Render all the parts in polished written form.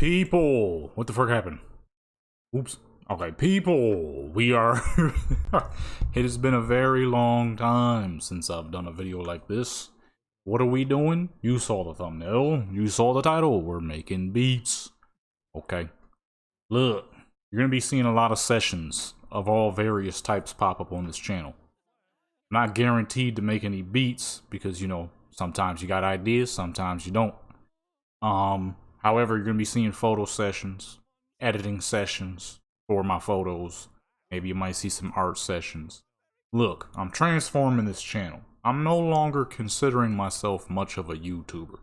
People, what the fuck happened? Oops. Okay, people, we are. It has been a very long time since I've done a video like this. What are we doing? You saw the thumbnail, you saw the title. We're making beats. Okay. Look, you're gonna be seeing a lot of sessions of all various types pop up on this channel. I'm not guaranteed to make any beats because, you know, sometimes you got ideas, sometimes you don't. However, you're gonna be seeing photo sessions, editing sessions for my photos. Maybe you might see some art sessions. Look, I'm transforming this channel. I'm no longer considering myself much of a YouTuber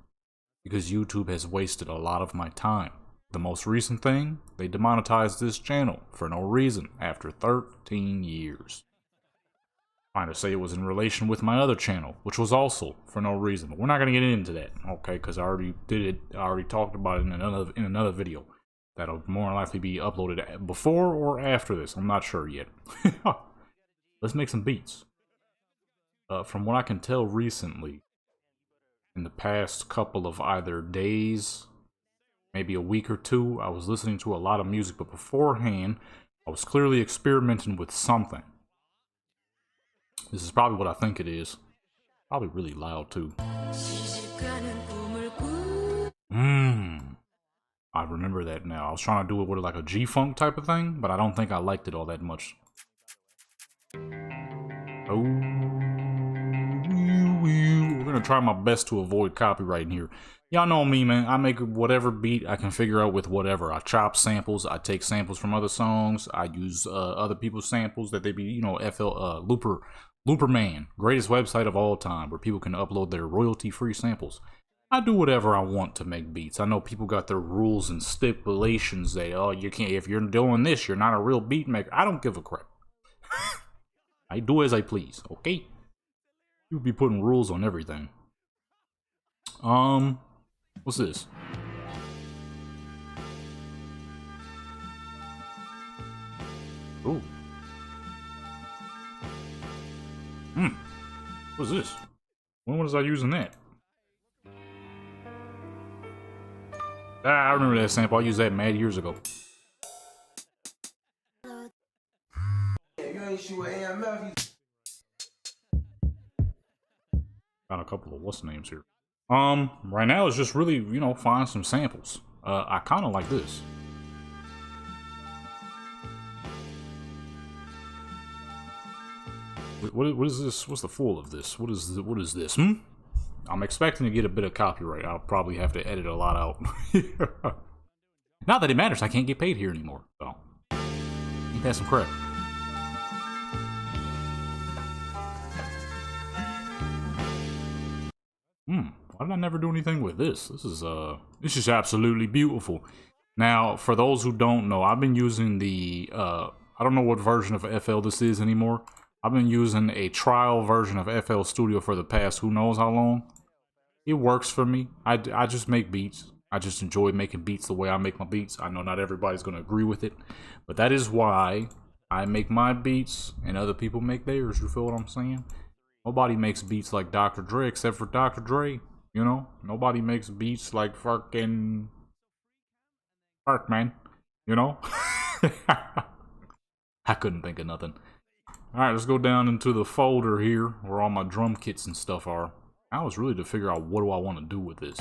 because YouTube has wasted a lot of my time. The most recent thing, they demonetized this channel for no reason after 13 years. Trying to say it was in relation with my other channel, which was also for no reason. But we're not going to get into that, okay? Because I already did it. I already talked about it in another video that'll more likely be uploaded before or after this. I'm not sure yet. Let's make some beats. From what I can tell recently, in the past couple of either days, maybe a week or two, I was listening to a lot of music, but beforehand, I was clearly experimenting with something. This is probably what I think it is. Probably really loud too. I remember that now. I was trying to do it with like a G-funk type of thing, but I don't think I liked it all that much. Oh, we're gonna try my best to avoid copyright here. Y'all know me, man. I make whatever beat I can figure out with whatever. I chop samples. I take samples from other songs. I use other people's samples that they be, you know, Looperman, greatest website of all time where people can upload their royalty-free samples. I do whatever I want to make beats. I know people got their rules and stipulations that, oh, you can't, if you're doing this, you're not a real beat maker. I don't give a crap. I do as I please, okay? You be putting rules on everything. What's this? Ooh. What's this? When was I using that? I remember that sample. I used that mad years ago. Got a couple of what's names here. Right now it's just really, you know, find some samples. I kind of like this. What is this? What's the full of this? What is this? I'm expecting to get a bit of copyright. I'll probably have to edit a lot out. Not that it matters. I can't get paid here anymore. So, ain't that some crap? Why did I never do anything with this? This is absolutely beautiful. Now, for those who don't know, I've been using the I don't know what version of FL this is anymore. I've been using a trial version of FL Studio for the past who knows how long. It works for me. I just make beats. I just enjoy making beats the way I make my beats. I know not everybody's going to agree with it, but that is why I make my beats and other people make theirs. You feel what I'm saying? Nobody makes beats like Dr. Dre except for Dr. Dre. You know? Nobody makes beats like fucking man. You know? I couldn't think of nothing. Alright, let's go down into the folder here where all my drum kits and stuff are. Now it's really to figure out what do I want to do with this.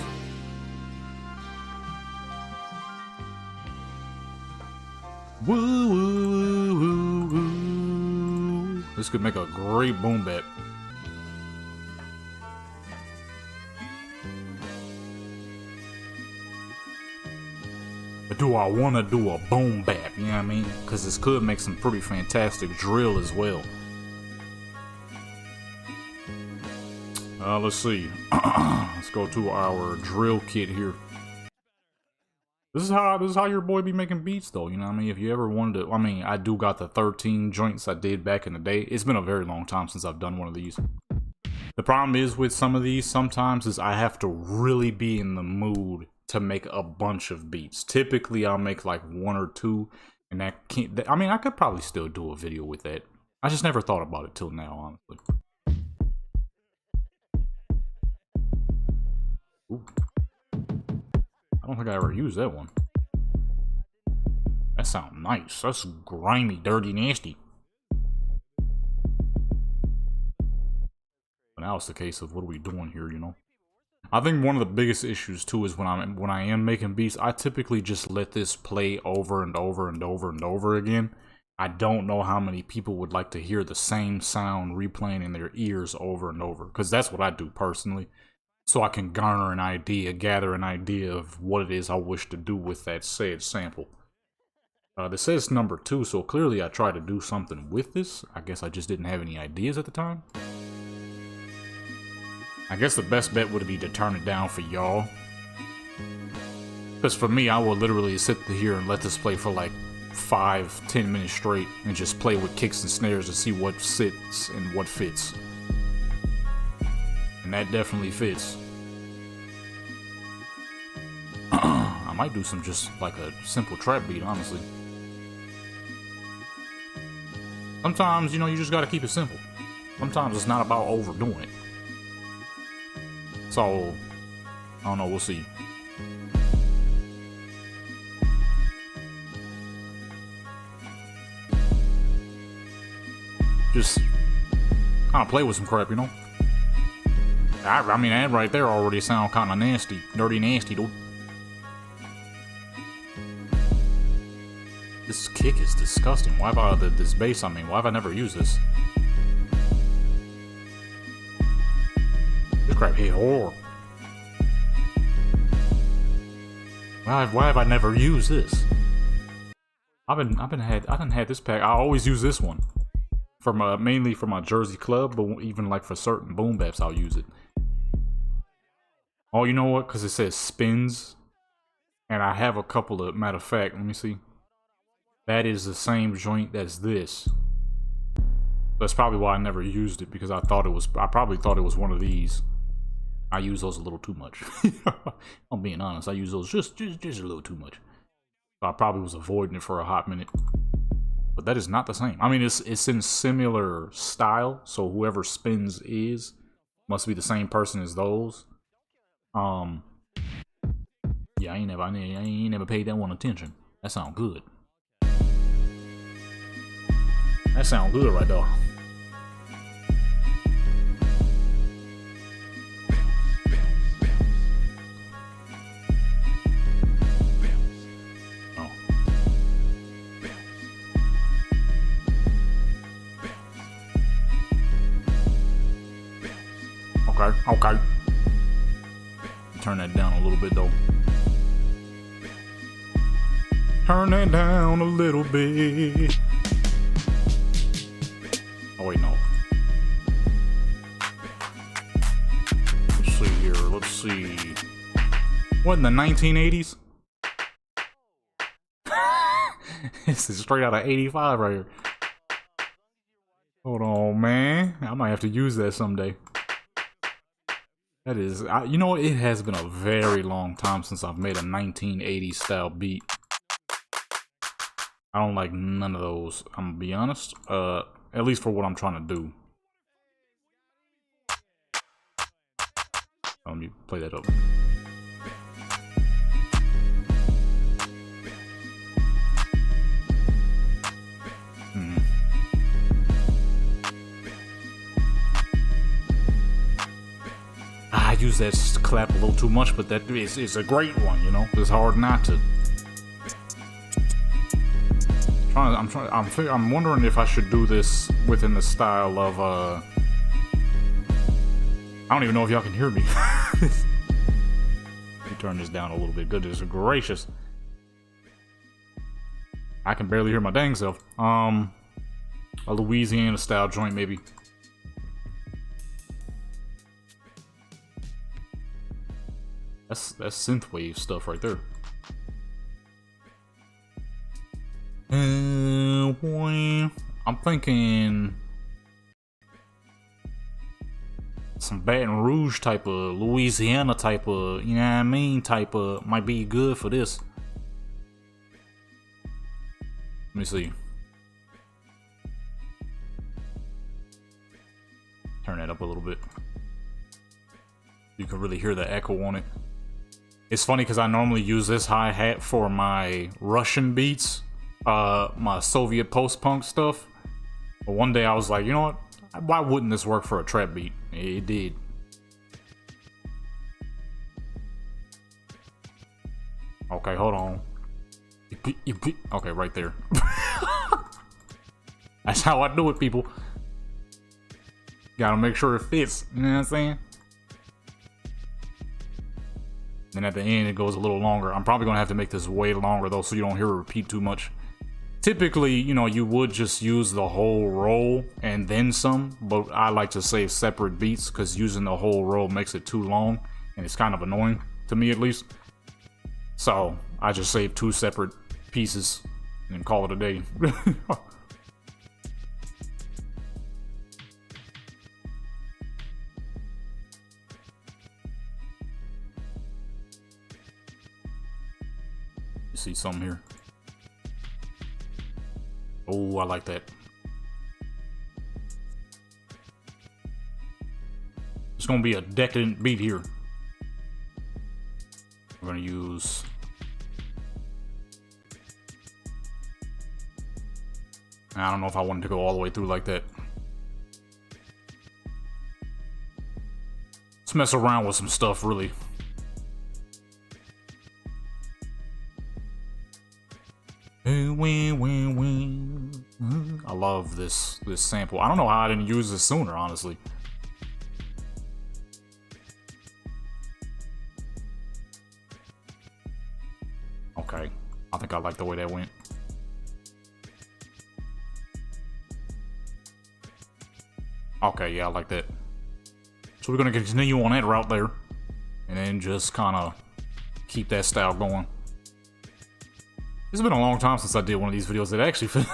Woo, woo, woo, woo. This could make a great boom bap. But do I want to do a boom bap, you know what I mean? Because this could make some pretty fantastic drill as well. Let's see. Let's go to our drill kit here. This is how your boy be making beats, though. You know what I mean? If you ever wanted to, I mean, I do got the 13 joints I did back in the day. It's been a very long time since I've done one of these. The problem is with some of these sometimes is I have to really be in the mood to make a bunch of beats. Typically, I'll make like one or two, and that can't. I mean, I could probably still do a video with that. I just never thought about it till now, honestly. Ooh. I don't think I ever used that one. that sound nice. That's grimy, dirty, nasty. But now it's the case of what are we doing here, you know? I think one of the biggest issues too is when I am making beats, I typically just let this play over and over and over and over again. I don't know how many people would like to hear the same sound replaying in their ears over and over, because that's what I do personally. So I can garner an idea, gather an idea of what it is I wish to do with that said sample. This says number 2, so clearly I tried to do something with this. I guess I just didn't have any ideas at the time. I guess the best bet would be to turn it down for y'all. Because for me, I will literally sit here and let this play for like 5-10 minutes straight and just play with kicks and snares to see what sits and what fits. And that definitely fits. I might do some just like a simple trap beat, honestly. Sometimes, you know, you just gotta keep it simple. Sometimes it's not about overdoing it. So, I don't know, we'll see. Just kind of play with some crap, you know? I mean, that right there already sound kind of nasty. Dirty nasty, dude. This kick is disgusting. Why have I, this bass, I mean, why have I never used this? This crap hit hard. Why have I never used this? I done had this pack. I always use this one. Mainly for my Jersey club, but even like for certain boom baps, I'll use it. Oh, you know what? Because it says spins. And I have a couple of, matter of fact, let me see. That is the same joint as this. That's probably why I never used it, because I probably thought it was one of these. I use those a little too much. I'm being honest, I use those just a little too much. So I probably was avoiding it for a hot minute. But that is not the same. I mean, it's in similar style, so whoever spins is must be the same person as those. Yeah, I ain't never paid that one attention. That sound good. That sound good right there. Oh. Okay. Turn that down a little bit though. Turn that down a little bit. Oh wait, no. Let's see here, let's see. What, in the 1980s? This is straight out of 85 right here. Hold on, man. I might have to use that someday. That is, you know what? It has been a very long time since I've made a 1980s style beat. I don't like none of those, I'm gonna be honest. At least for what I'm trying to do. Let me play that up. I use that clap a little too much, but that is a great one, you know? It's hard not to. I'm wondering if I should do this within the style of, I don't even know if y'all can hear me. Let me turn this down a little bit. Goodness gracious. I can barely hear my dang self. A Louisiana style joint, maybe. That's synthwave stuff right there. I'm thinking some Baton Rouge type of, Louisiana type of, you know what I mean, type of, might be good for this. Let me see. Turn that up a little bit. You can really hear the echo on it. It's funny because I normally use this hi-hat for my Russian beats. my Soviet post-punk stuff. But one day I was like, you know what? Why wouldn't this work for a trap beat? It did. Okay, hold on. Okay, right there. That's how I do it, people. Gotta make sure it fits. You know what I'm saying? Then at the end, it goes a little longer. I'm probably gonna have to make this way longer though, so you don't hear it repeat too much. Typically, you know, you would just use the whole roll and then some, but I like to save separate beats because using the whole roll makes it too long and it's kind of annoying to me at least. So I just save 2 separate pieces and call it a day. You see something here? Oh, I like that. It's gonna be a decadent beat here. We're gonna use I don't know if I wanted to go all the way through like that. Let's mess around with some stuff, really. I love this sample. I don't know how I didn't use this sooner, honestly. Okay, I think I like the way that went. Okay, yeah, I like that. So we're gonna continue on that route there, and then just kind of keep that style going. It's been a long time since I did one of these videos that actually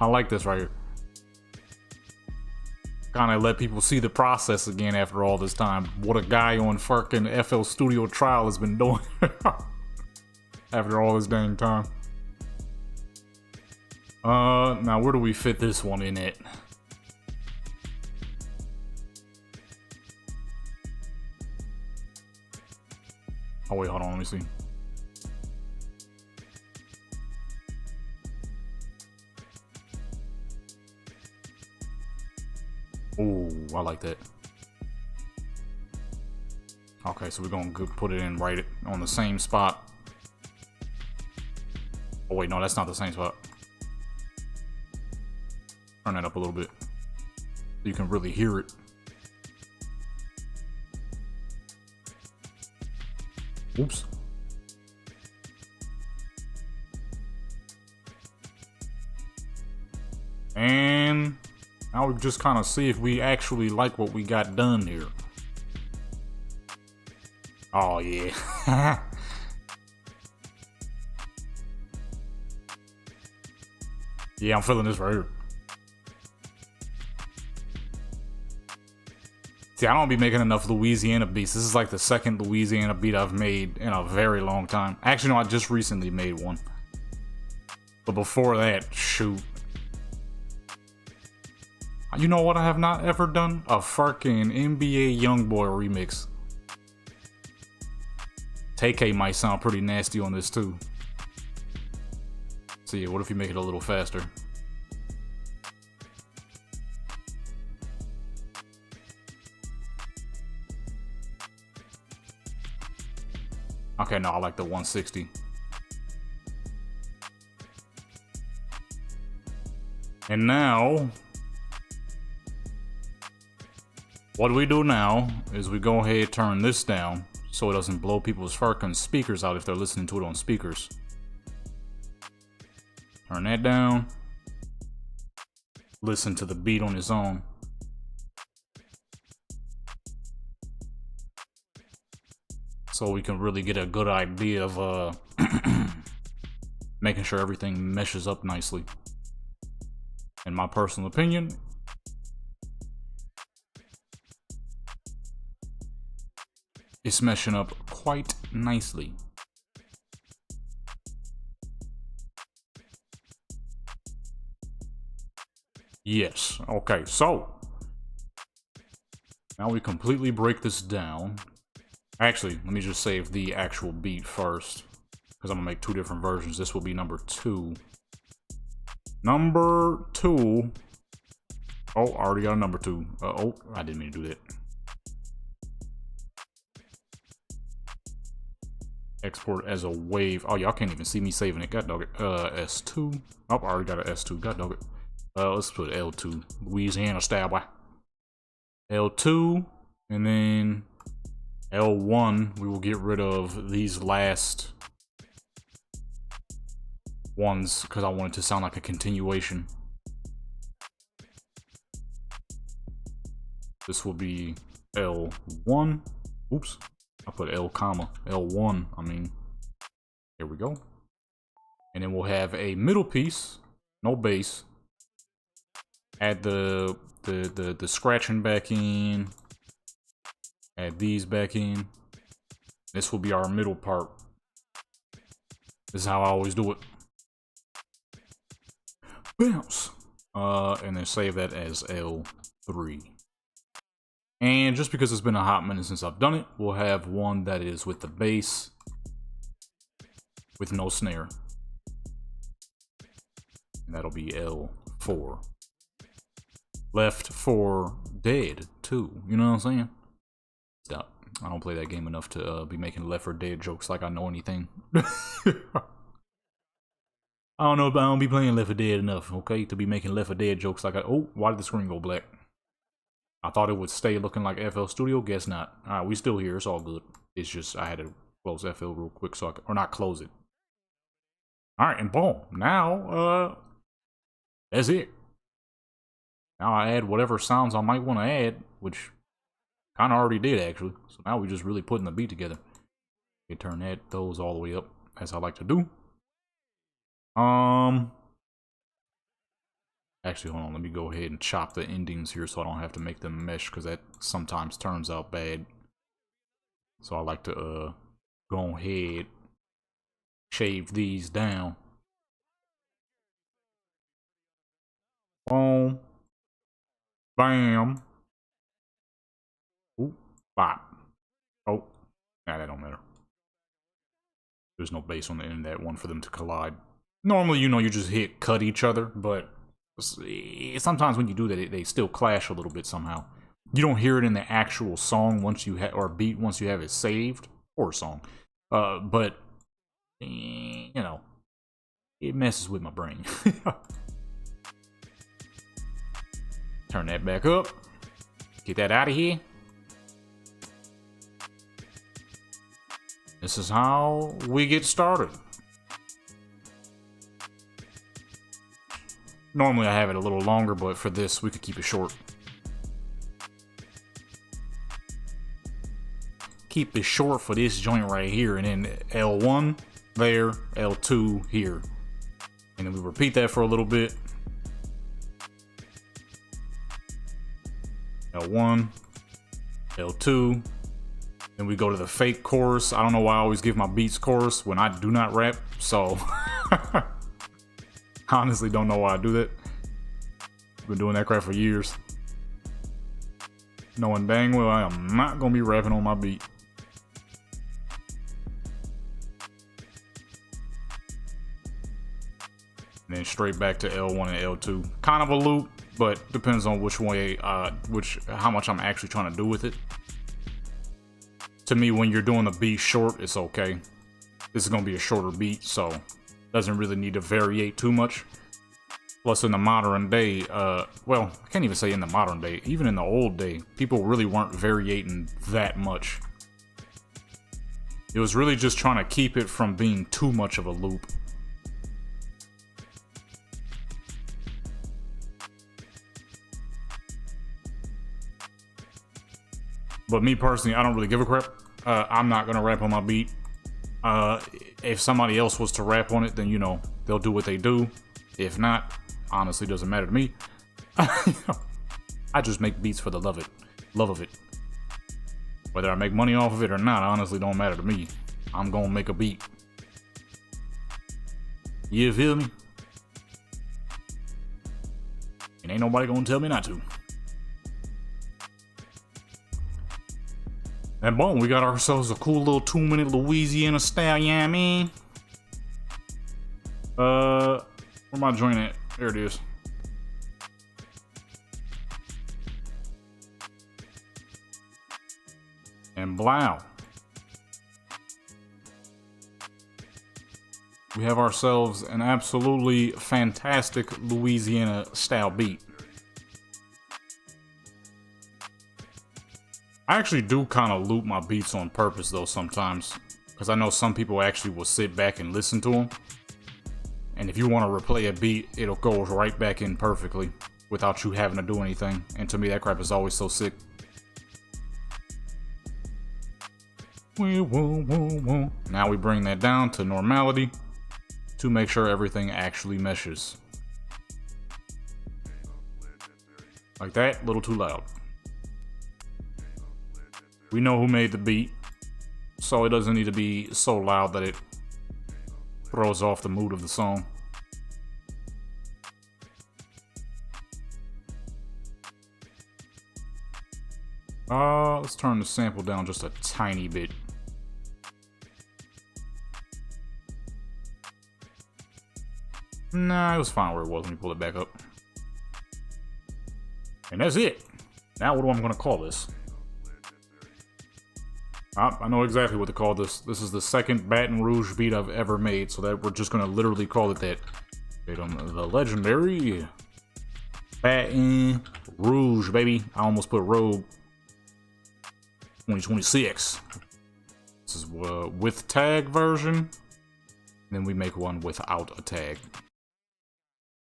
I like this right here. Kind of let people see the process again after all this time. What a guy on fucking FL Studio Trial has been doing after all this dang time. Now where do we fit this one in at? Oh wait, hold on, let me see. Ooh, I like that. Okay, so we're gonna put it in right on the same spot. Oh wait, no, that's not the same spot. Turn that up a little bit so you can really hear it. Oops. And now we just kind of see if we actually like what we got done here. Oh, yeah. Yeah, I'm feeling this right here. See, I don't be making enough Louisiana beats. This is like the second Louisiana beat I've made in a very long time. Actually, no, I just recently made one. But before that, shoot. You know what I have not ever done? A fucking NBA Youngboy remix. TK might sound pretty nasty on this too. So yeah, what if you make it a little faster? Okay, no, I like the 160. And now, what we do now is we go ahead and turn this down so it doesn't blow people's fucking speakers out if they're listening to it on speakers. Turn that down. Listen to the beat on its own. So we can really get a good idea of making sure everything meshes up nicely. In my personal opinion, it's meshing up quite nicely. Yes, okay, so now we completely break this down. Actually, let me just save the actual beat first. because I'm gonna make 2 different versions. This will be number 2. Number 2. Oh, I already got a number 2. Oh, I didn't mean to do that. Export as a wave. Oh, y'all can't even see me saving it. God dog it. S2. Oh, I already got an S2. God dog it. Let's put L2. Louisiana style. Boy. L2. And then L1. We will get rid of these last ones because I want it to sound like a continuation. This will be L1. Oops. I put L comma L1. I mean, here we go. And then we'll have a middle piece, no bass. Add the scratching back in. Add these back in. This will be our middle part. This is how I always do it. Bounce. And then save that as L3. And just because it's been a hot minute since I've done it, we'll have one that is with the bass, with no snare. And that'll be L4. Left 4 Dead 2. You know what I'm saying? Stop. I don't play that game enough to be making Left 4 Dead jokes like I know anything. I don't know, but I don't be playing Left 4 Dead enough, okay, to be making Left 4 Dead jokes like oh, why did the screen go black? I thought it would stay looking like FL Studio. Guess not. All right, we still here. It's all good. It's just I had to close FL real quick so I could, or not close it. All right, and boom. Now, that's it. Now I add whatever sounds I might want to add, which kind of already did actually. So now we're just really putting the beat together. Okay, turn those all the way up as I like to do. Actually, hold on, let me go ahead and chop the endings here so I don't have to make them mesh, because that sometimes turns out bad. So I like to go ahead, shave these down. Boom. Bam. Ooh, bop. Oh, nah, that don't matter. There's no bass on the end of that one for them to collide. Normally, you know, you just hit cut each other, but sometimes when you do that, they still clash a little bit somehow. You don't hear it in the actual song once you have, or beat once you have it saved, or song. But you know, it messes with my brain. Turn that back up. Get that out of here. This is how we get started. Normally I have it a little longer, but for this, we could keep it short. Keep it short for this joint right here, and then L1 there, L2 here. And then we repeat that for a little bit. L1, L2. Then we go to the fake chorus. I don't know why I always give my beats chorus when I do not rap, so... Honestly, don't know why I do that. Been doing that crap for years. Knowing dang well I am not gonna be rapping on my beat. And then straight back to L1 and L2. Kind of a loop, but depends on which way, how much I'm actually trying to do with it. To me, when you're doing the beat short, it's okay. This is gonna be a shorter beat, so doesn't really need to variate too much. Plus, in the modern day, well, I can't even say in the modern day, even in the old day, people really weren't variating that much. It was really just trying to keep it from being too much of a loop. But me personally, I don't really give a crap. I'm not gonna rap on my beat. If somebody else was to rap on it, then, you know, they'll do what they do. If not, honestly, doesn't matter to me. I just make beats for the love of it. Whether I make money off of it or not, honestly, don't matter to me. I'm gonna make a beat. You feel me? And ain't nobody gonna tell me not to. And boom, we got ourselves a cool little 2-minute Louisiana style, you know what I mean? Where my joint at? There it is. And blow. We have ourselves an absolutely fantastic Louisiana style beat. I actually do kind of loop my beats on purpose though sometimes, because I know some people actually will sit back and listen to them. And if you want to replay a beat, it'll go right back in perfectly without you having to do anything. And to me, that crap is always so sick. Now we bring that down to normality to make sure everything actually meshes. Like that, a little too loud. We know who made the beat, so it doesn't need to be so loud that it throws off the mood of the song. Let's turn the sample down just a tiny bit. Nah, it was fine where it was. Let me pull it back up. And that's it. Now what am I going to call this? I know exactly what to call this. This is the second Baton Rouge beat I've ever made, so that we're just going to literally call it that. The legendary Baton Rouge, baby. I almost put Rogue 2026. This is with tag version. Then we make one without a tag.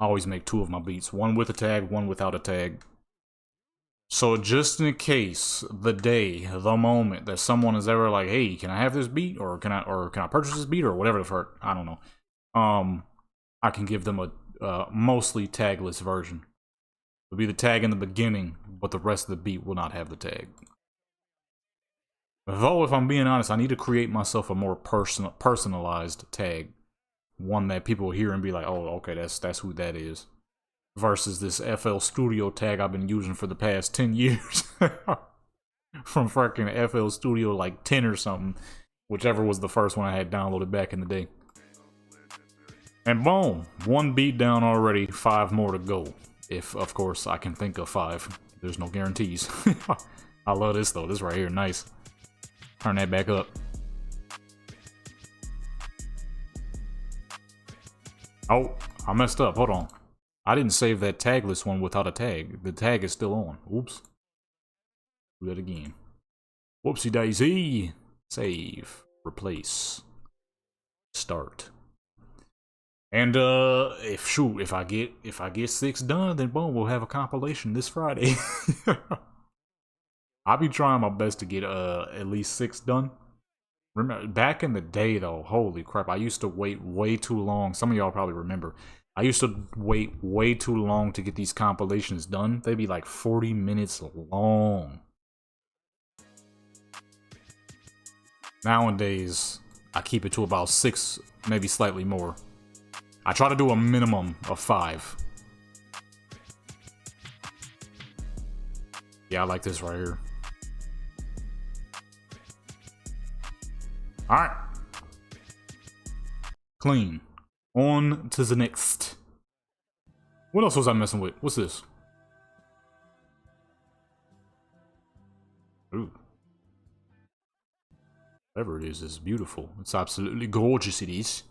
I always make two of my beats. One with a tag, one without a tag. So just in case, the day, the moment that someone is ever like, hey, can I have this beat? Or can I purchase this beat? Or whatever the fuck, I don't know. I can give them a mostly tagless version. It'll be the tag in the beginning, but the rest of the beat will not have the tag. Though, if I'm being honest, I need to create myself a more personalized tag. One that people hear and be like, oh, okay, that's who that is. Versus this FL Studio tag I've been using for the past 10 years. From freaking FL Studio like 10 or something. Whichever was the first one I had downloaded back in the day. And boom, one beat down already, 5 more to go. If, of course, I can think of 5. There's no guarantees. I love this though, this right here, nice. Turn that back up. Oh, I messed up, hold on. I didn't save that tagless one without a tag. The tag is still on. Oops. Do that again. Whoopsie daisy. Save. Replace. Start. And if I get 6 done, then boom, we'll have a compilation this Friday. I'll be trying my best to get at least 6 done. Remember back in the day though, holy crap, I used to wait way too long. Some of y'all probably remember. I used to wait way too long to get these compilations done. They'd be like 40 minutes long. Nowadays, I keep it to about 6, maybe slightly more. I try to do a minimum of 5. Yeah, I like this right here. Alright. Clean. On to the next. What else was I messing with? What's this? Ooh. Whatever it is beautiful. It's absolutely gorgeous, it is.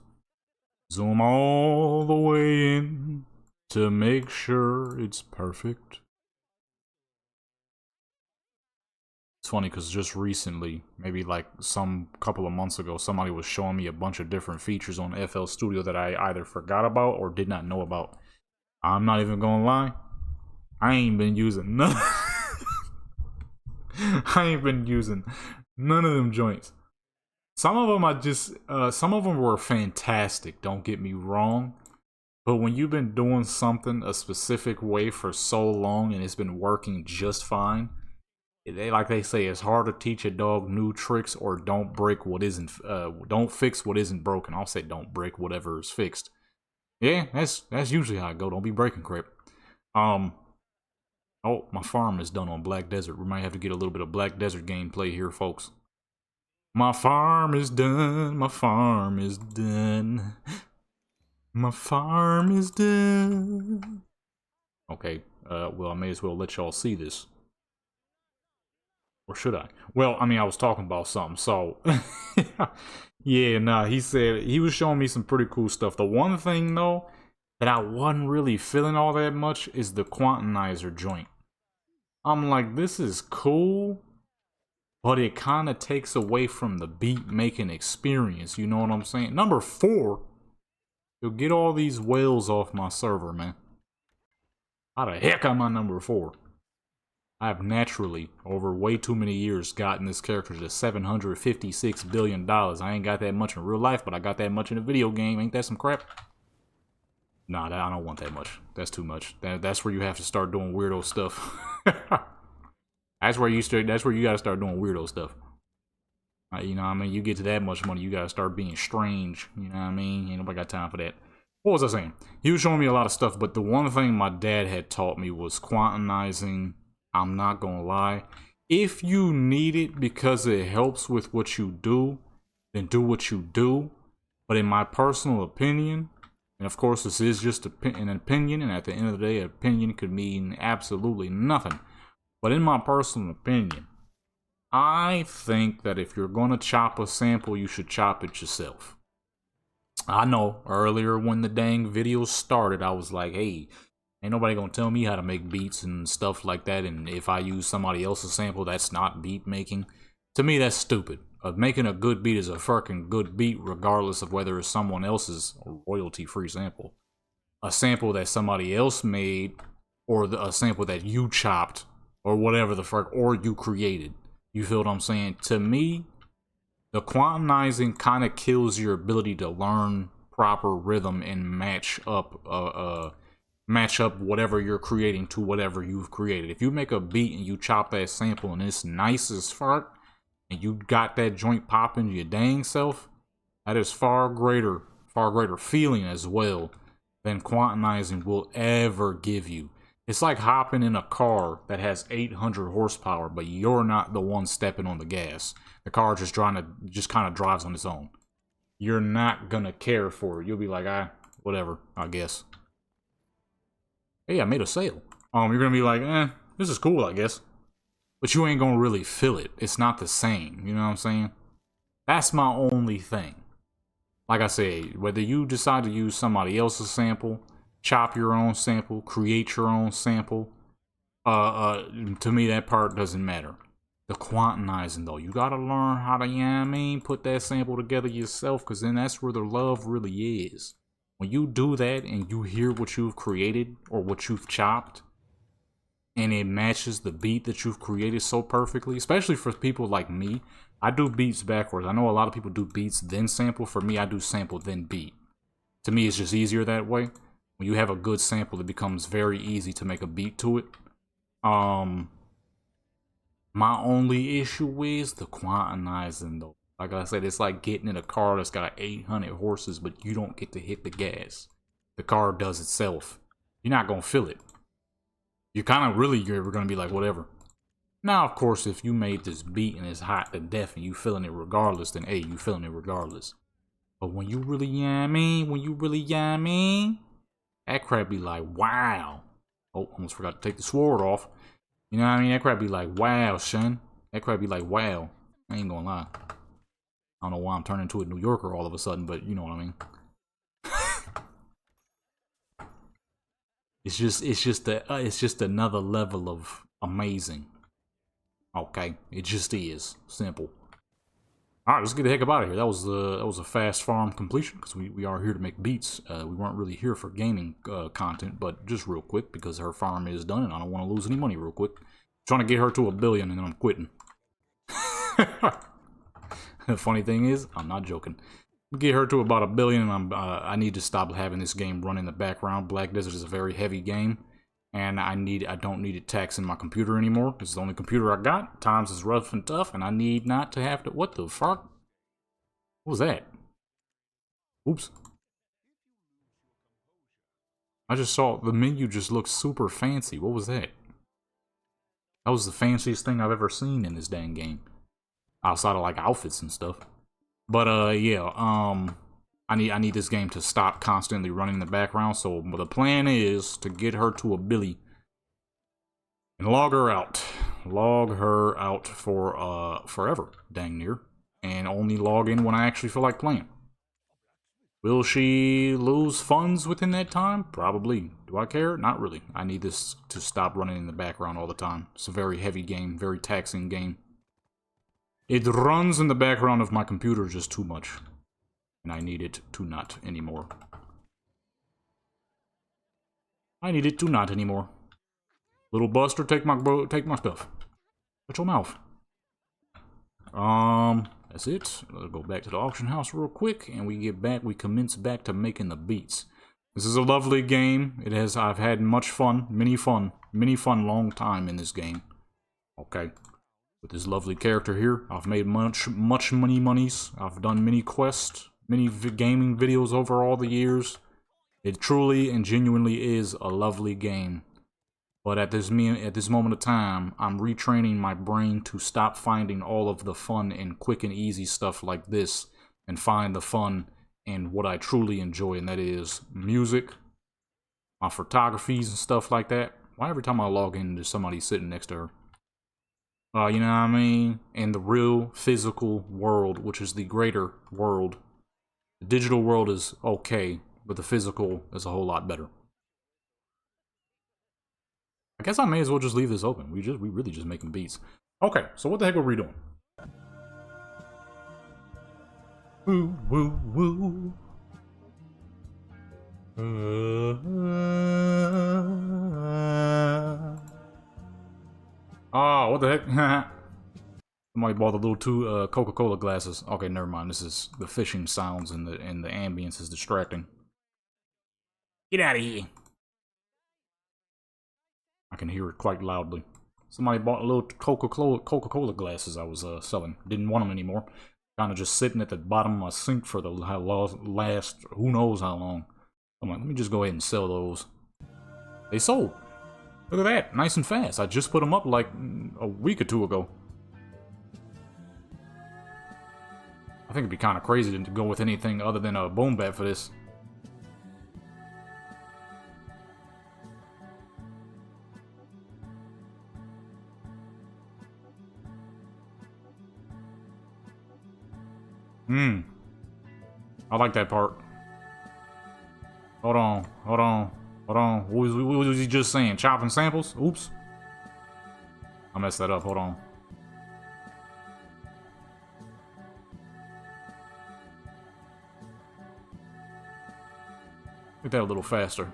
Zoom all the way in to make sure it's perfect. It's funny because just recently, maybe like some couple of months ago, somebody was showing me a bunch of different features on FL Studio that I either forgot about or did not know about. I'm not even gonna lie, I ain't been using none. I ain't been using none of them joints. Some of them some of them were fantastic, don't get me wrong. But when you've been doing something a specific way for so long and it's been working just fine, like they say, it's hard to teach a dog new tricks, or don't break what isn't, don't fix what isn't broken. I'll say don't break whatever is fixed. Yeah, that's usually how I go. Don't be breaking crap. Oh, my farm is done on Black Desert. We might have to get a little bit of Black Desert gameplay here, folks. My farm is done. My farm is done. My farm is dead. Okay, well, I may as well let y'all see this. Or should I? Well, I mean, I was talking about something, so... yeah, nah, he said... He was showing me some pretty cool stuff. The one thing, though, that I wasn't really feeling all that much is the quantizer joint. I'm like, this is cool, but it kind of takes away from the beat-making experience, you know what I'm saying? Number 4, you'll get all these whales off my server, man. How the heck am I number 4? I have naturally, over way too many years, gotten this character to $756 billion. I ain't got that much in real life, but I got that much in a video game. Ain't that some crap? Nah, I don't want that much. That's too much. That's where you have to start doing weirdo stuff. That's where you gotta start doing weirdo stuff. You know what I mean? You get to that much money, you gotta start being strange. You know what I mean? Ain't nobody got time for that. What was I saying? He was showing me a lot of stuff, but the one thing my dad had taught me was quantizing. I'm not gonna lie. If you need it because it helps with what you do, then do what you do. But in my personal opinion, and of course this is just an opinion, and at the end of the day, an opinion could mean absolutely nothing. But in my personal opinion, I think that if you're gonna chop a sample, you should chop it yourself. I know earlier when the dang video started, I was like, hey, ain't nobody gonna tell me how to make beats and stuff like that, and if I use somebody else's sample, that's not beat making. To me, that's stupid. Making a good beat is a fucking good beat regardless of whether it's someone else's royalty-free sample. A sample that somebody else made, or a sample that you chopped, or whatever the fuck, or you created. You feel what I'm saying? To me, the quantizing kind of kills your ability to learn proper rhythm and match up whatever you're creating to whatever you've created. If you make a beat and you chop that sample and it's nice as fuck, and you got that joint popping your dang self, that is far greater feeling as well than quantizing will ever give you. It's like hopping in a car that has 800 horsepower, but you're not the one stepping on the gas. The car just kind of drives on its own. You're not gonna care for it. You'll be like, whatever, I guess. Hey, I made a sale. You're gonna be like, this is cool, I guess. But you ain't gonna really feel it. It's not the same, you know what I'm saying? That's my only thing. Like I said, whether you decide to use somebody else's sample, chop your own sample, create your own sample, to me that part doesn't matter. The quantizing though, you gotta learn how to, you know what I mean, put that sample together yourself, because then that's where the love really is. When you do that and you hear what you've created or what you've chopped, and it matches the beat that you've created so perfectly, especially for people like me, I do beats backwards. I know a lot of people do beats then sample. For me, I do sample then beat. To me, it's just easier that way. When you have a good sample, it becomes very easy to make a beat to it. My only issue is the quantizing though. Like I said, it's like getting in a car that's got 800 horses, but you don't get to hit the gas. The car does itself. You're not gonna feel it. You're gonna be like, whatever. Now, of course, if you made this beat and it's hot to death and you feeling it regardless, then hey, you feeling it regardless. But when you really, you know what I mean? That crap be like, wow. Oh, almost forgot to take the sword off. You know what I mean? That crap be like, wow, son. That crap be like, wow. I ain't gonna lie. I don't know why I'm turning into a New Yorker all of a sudden, but you know what I mean. It's just another level of amazing. Okay, it just is simple. All right, let's get the heck up out of here. That was a fast farm completion because we are here to make beats. We weren't really here for gaming content, but just real quick because her farm is done and I don't want to lose any money real quick. Trying to get her to 1 billion and then I'm quitting. The funny thing is, I'm not joking. Get her to about 1 billion and I need to stop having this game run in the background. Black Desert is a very heavy game. And I don't need it taxing my computer anymore. It's the only computer I got. Times is rough and tough, and I need not to have to. What the fuck? What was that? Oops. I just saw the menu just looked super fancy. What was that? That was the fanciest thing I've ever seen in this dang game. Outside of like outfits and stuff. But yeah, I need this game to stop constantly running in the background. So the plan is to get her to a Billy and log her out. Log her out for forever, dang near. And only log in when I actually feel like playing. Will she lose funds within that time? Probably. Do I care? Not really. I need this to stop running in the background all the time. It's a very heavy game, very taxing game. It runs in the background of my computer just too much. And I need it to not anymore. I need it to not anymore. Little Buster, take my stuff. Shut your mouth. That's it. Let's go back to the auction house real quick, and we commence back to making the beats. This is a lovely game. I've had much fun, many fun, long time in this game. Okay. With this lovely character here, I've made much monies. I've done many quests, many gaming videos over all the years. It truly and genuinely is a lovely game. But at this moment of time, I'm retraining my brain to stop finding all of the fun and quick and easy stuff like this and find the fun in what I truly enjoy, and that is music, my photographies and stuff like that. Why every time I log in, there's somebody sitting next to her? You know what I mean? And the real physical world, which is the greater world. The digital world is okay, but the physical is a whole lot better. I guess I may as well just leave this open. We really just making beats. Okay, so what the heck are we doing? Woo, woo, woo. Oh, what the heck? Somebody bought the little two Coca-Cola glasses. Okay, never mind. This is the fishing sounds and the ambience is distracting. Get out of here. I can hear it quite loudly. Somebody bought a little Coca-Cola glasses I was selling. Didn't want them anymore. Kind of just sitting at the bottom of my sink for the last who knows how long. I'm like, let me just go ahead and sell those. They sold. Look at that, nice and fast. I just put them up like a week or two ago. I think it'd be kind of crazy to go with anything other than a boom bat for this. I like that part. Hold on. What was he just saying? Chopping samples? Oops. I messed that up. Hold on. Get that a little faster.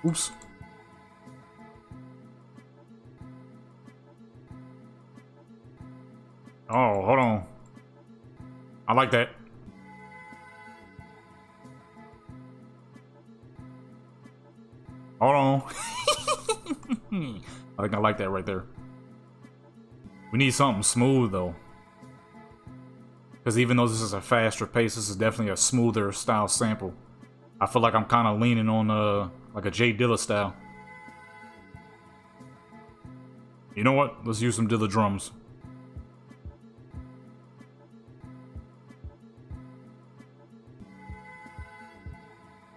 Oops. Oh, hold on. I like that. Hold on. I think I like that right there. We need something smooth, though. Because even though this is a faster pace, this is definitely a smoother style sample. I feel like I'm kind of leaning on, like a Jay Dilla style. You know what? Let's use some Dilla drums.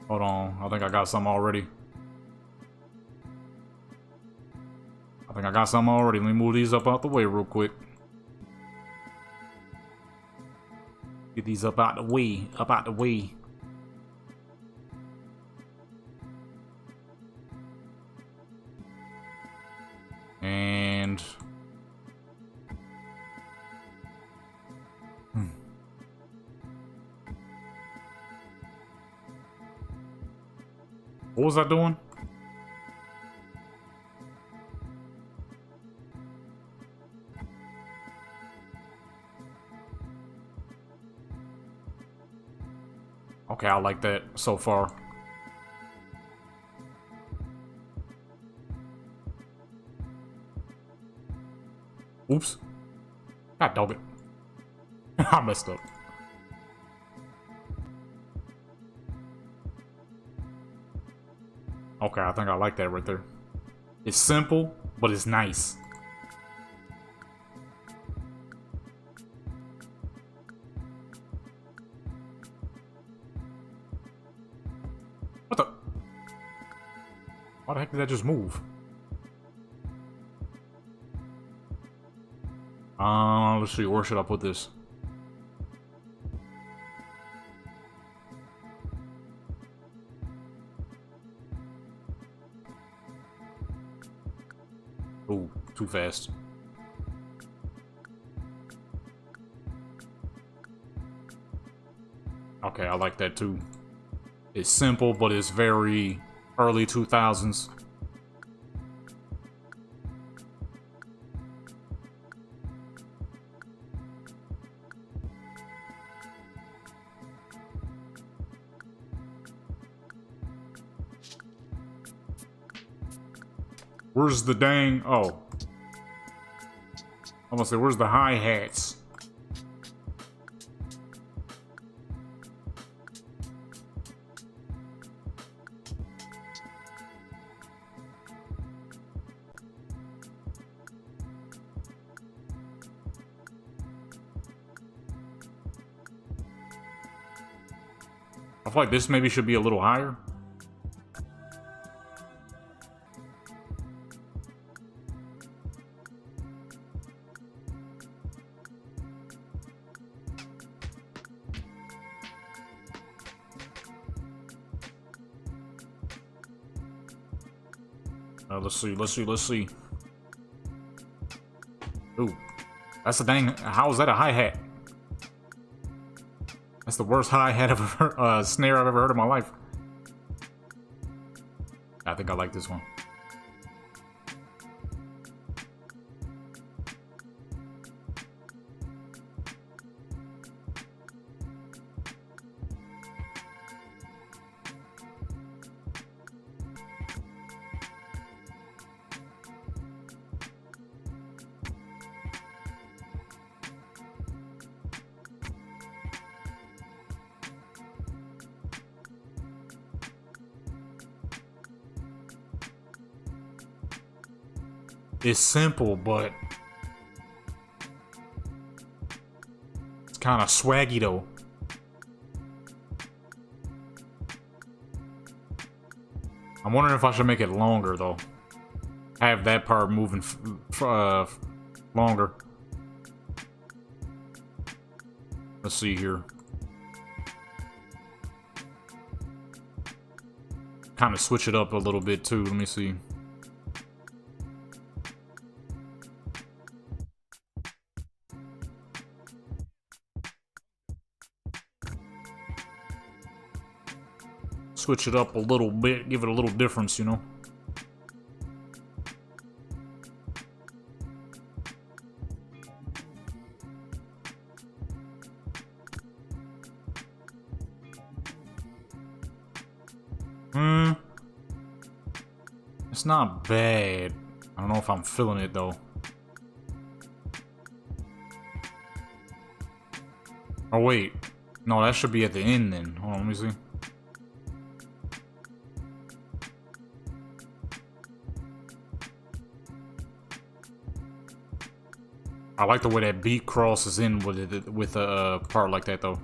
Hold on. I think I got some already. Let me move these up out the way real quick. Get these up out the way. And... What was I doing? Okay, I like that so far. Oops. God dog it. I messed up. Okay, I think I like that right there. It's simple, but it's nice. What the? Why the heck did that just move? Let's see, where should I put this? Oh, too fast. Okay, I like that too. It's simple, but it's very early 2000s. Where's the dang... Oh. I'm gonna say, where's the hi-hats? I feel like this maybe should be a little higher. Let's see. Ooh. That's the dang... How is that a hi-hat? That's the worst hi-hat I've ever... snare I've ever heard in my life. I think I like this one. It's simple, but it's kind of swaggy though. I'm wondering if I should make it longer though. Have that part moving longer. Let's see here. Kind of switch it up a little bit too. Let me see. Switch it up a little bit, give it a little difference, you know? It's not bad. I don't know if I'm feeling it, though. Oh, wait. No, that should be at the end, then. Hold on, let me see. I like the way that beat crosses in with a part like that, though.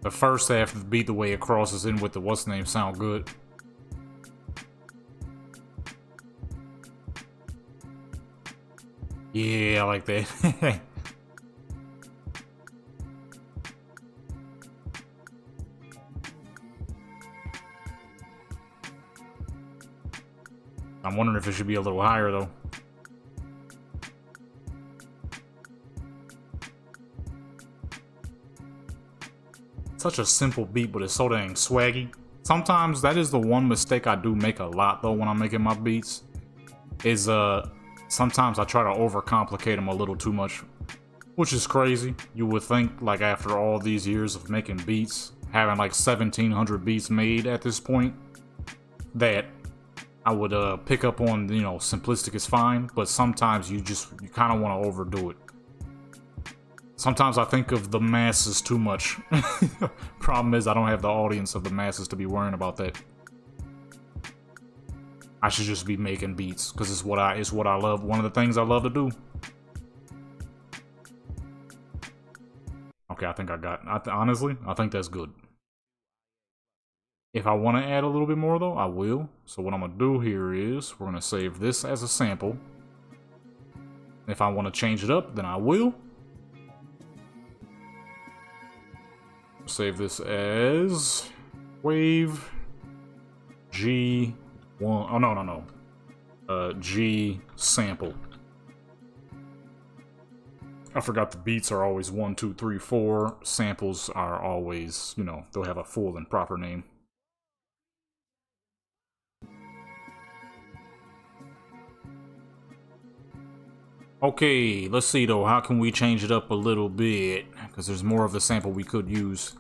The first half of the beat, the way it crosses in with the what's name, sound good. Yeah, I like that. I'm wondering if it should be a little higher, though. Such a simple beat, but it's so dang swaggy. Sometimes that is the one mistake I do make a lot, though, when I'm making my beats. Is, sometimes I try to overcomplicate them a little too much. Which is crazy. You would think, like, after all these years of making beats, having like 1,700 beats made at this point, that I would pick up on, you know, simplistic is fine, but sometimes you kind of want to overdo it. Sometimes I think of the masses too much. Problem is, I don't have the audience of the masses to be worrying about that. I should just be making beats, because it's what I love. One of the things I love to do. Okay, I think I got... honestly, I think that's good. If I want to add a little bit more, though, I will. So what I'm going to do here is, we're going to save this as a sample. If I want to change it up, then I will. Save this as... wave... G... oh, no. G sample. I forgot the beats are always 1, 2, 3, 4. Samples are always, you know, they'll have a full and proper name. Okay, let's see though, how can we change it up a little bit? Because there's more of the sample we could use.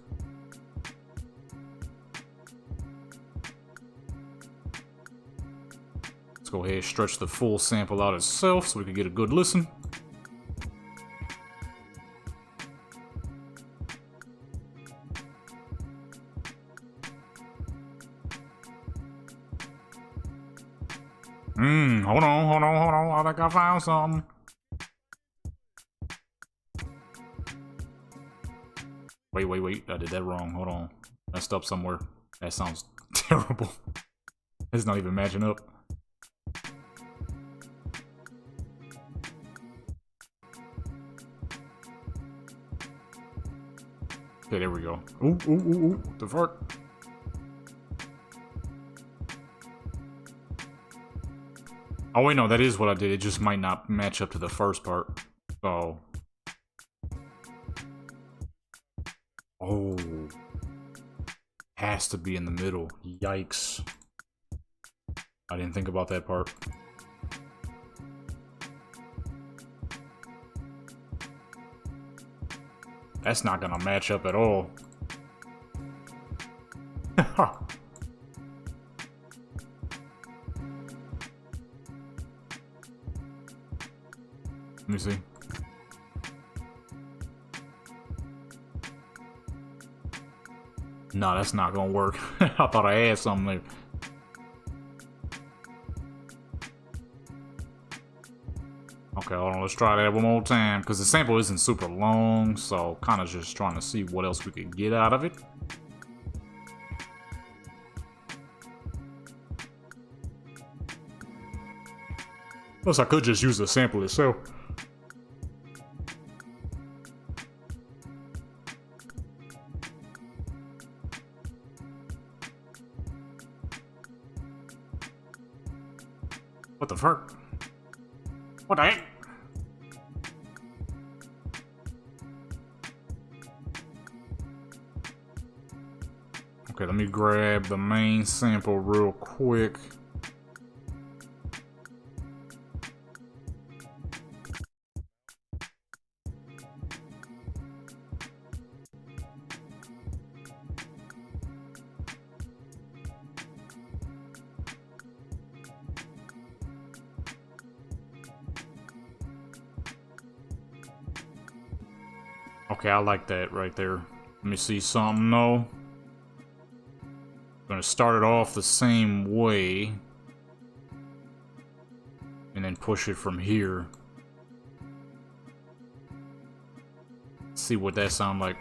Let's go ahead and stretch the full sample out itself so we can get a good listen. Hold on. I think I found something. Wait. I did that wrong. Hold on. Messed up somewhere. That sounds terrible. It's not even matching up. Okay, there we go. Ooh. The fuck? Oh wait, no, that is what I did. It just might not match up to the first part. So... oh. Has to be in the middle. Yikes. I didn't think about that part. That's not gonna match up at all. Let me see. No, that's not gonna work. I thought I had something there. Okay, hold on, let's try that one more time. Because the sample isn't super long, so kind of just trying to see what else we could get out of it. Plus, I could just use the sample itself. What the fuck? What the heck? Okay, let me grab the main sample real quick. Okay, I like that right there. Let me see something though. I'm gonna start it off the same way. And then push it from here. See what that sounds like.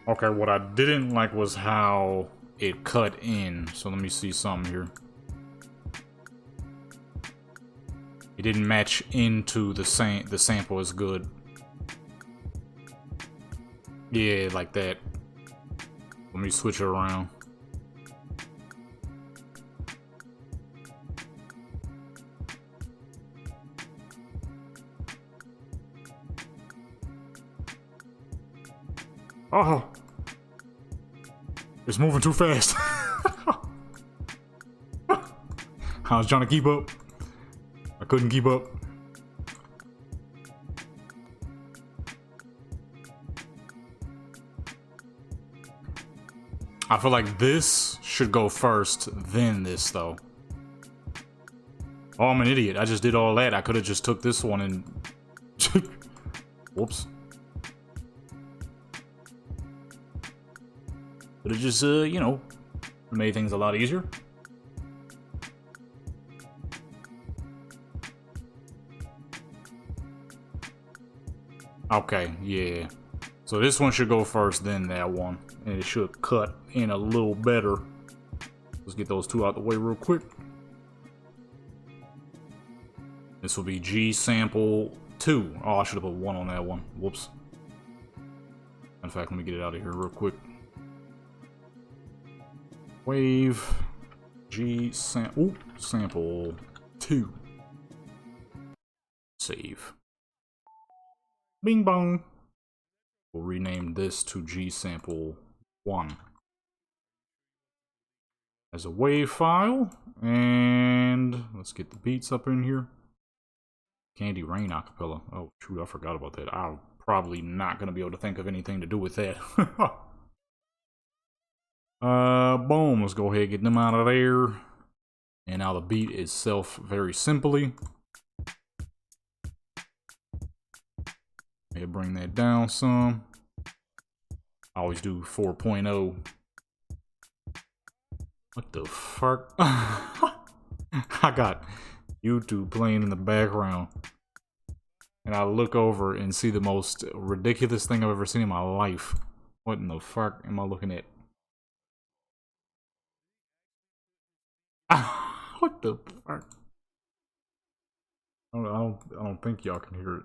Okay, what I didn't like was how it cut in. So let me see something here. It didn't match into the sample as good. Yeah, like that. Let me switch it around. Oh! It's moving too fast. I was trying to keep up. I couldn't keep up. I feel like this should go first, then this, though. Oh, I'm an idiot. I just did all that. I could have just took this one and... Whoops. Could have just, you know, made things a lot easier. Okay, yeah. So this one should go first, then that one. And it should cut in a little better. Let's get those two out the way real quick. This will be G sample 2. Oh, I should have put 1 on that one. Whoops. In fact, let me get it out of here real quick. Wave G sample sample 2. Save. Bing bong. We'll rename this to G sample 1 as a wave file, and let's get the beats up in here. Candy Rain acapella. Oh shoot, I forgot about that. I'm probably not gonna be able to think of anything to do with that. Boom. Let's go ahead and get them out of there. And now the beat itself, very simply. Maybe bring that down some. I always do 4.0. What the fuck? I got YouTube playing in the background. And I look over and see the most ridiculous thing I've ever seen in my life. What in the fuck am I looking at? What the fuck? I don't think y'all can hear it.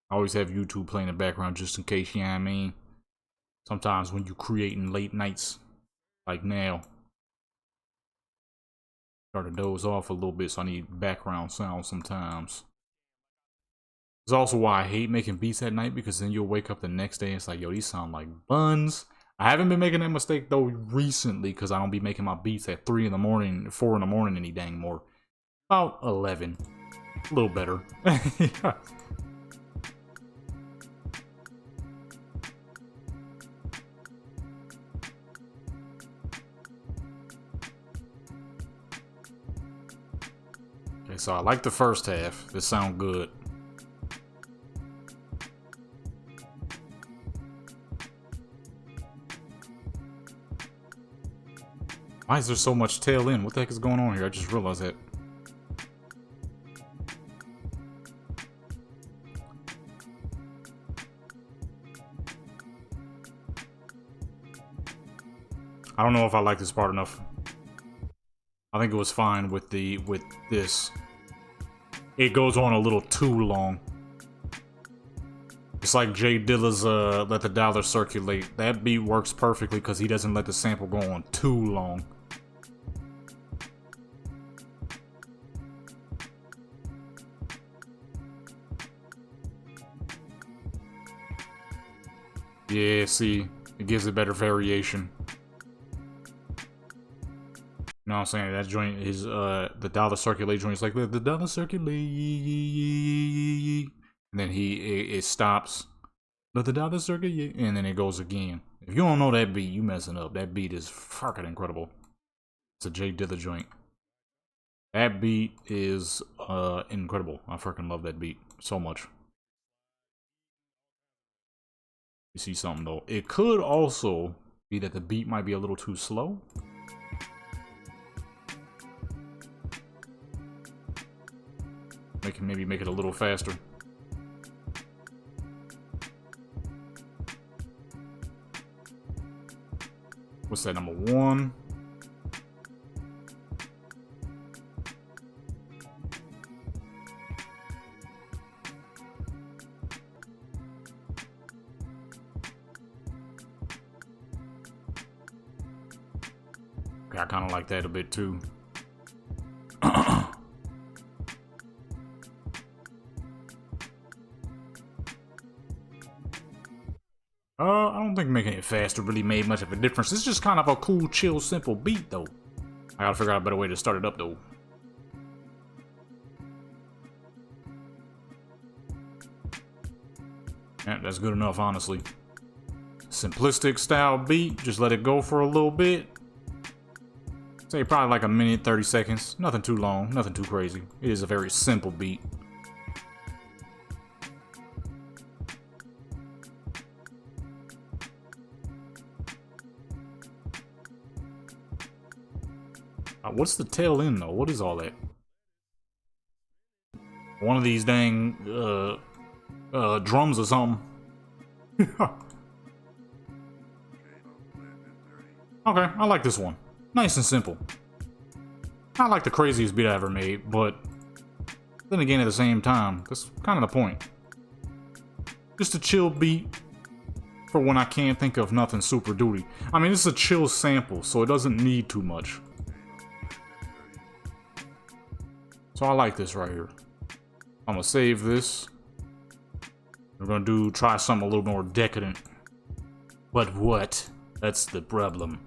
I always have YouTube playing in the background just in case, you know what I mean? Sometimes when you creating late nights, like now, start to doze off a little bit, so I need background sound sometimes. It's also why I hate making beats at night, because then you'll wake up the next day and it's like, yo, these sound like buns. I haven't been making that mistake though recently, because I don't be making my beats at 3 in the morning, 4 in the morning any dang more. About 11. A little better. Okay, so I like the first half. This sound good. Why is there so much tail end? What the heck is going on here? I just realized that. I don't know if I like this part enough. I think it was fine with this. It goes on a little too long. It's like Jay Dilla's Let the Dollar Circulate. That beat works perfectly because he doesn't let the sample go on too long. Yeah, see, it gives it better variation. You know what I'm saying? That joint is, the Dollar Circulate joint is like, the Dollar Circulate, and then it stops, let the Dollar Circulate, and then it goes again. If you don't know that beat, you messing up. That beat is fucking incredible. It's a Jay Dilla joint. That beat is, incredible. I fucking love that beat so much. You see something though. It could also be that the beat might be a little too slow. Maybe make it a little faster. What's that, number 1? Okay, I kind of like that a bit too. I don't think making it faster really made much of a difference. It's just kind of a cool, chill, simple beat, though. I gotta figure out a better way to start it up, though. Yeah, that's good enough, honestly. Simplistic style beat, just let it go for a little bit. Say probably like a minute, 30 seconds. Nothing too long, nothing too crazy. It is a very simple beat. What's the tail end though? What is all that? One of these dang drums or something. Okay, I like this one. Nice and simple. Not like the craziest beat I ever made, but then again at the same time, that's kind of the point. Just a chill beat for when I can't think of nothing super duty. I mean, this is a chill sample, so it doesn't need too much. So I like this right here. I'm gonna save this. We're gonna try something a little more decadent. But what? That's the problem.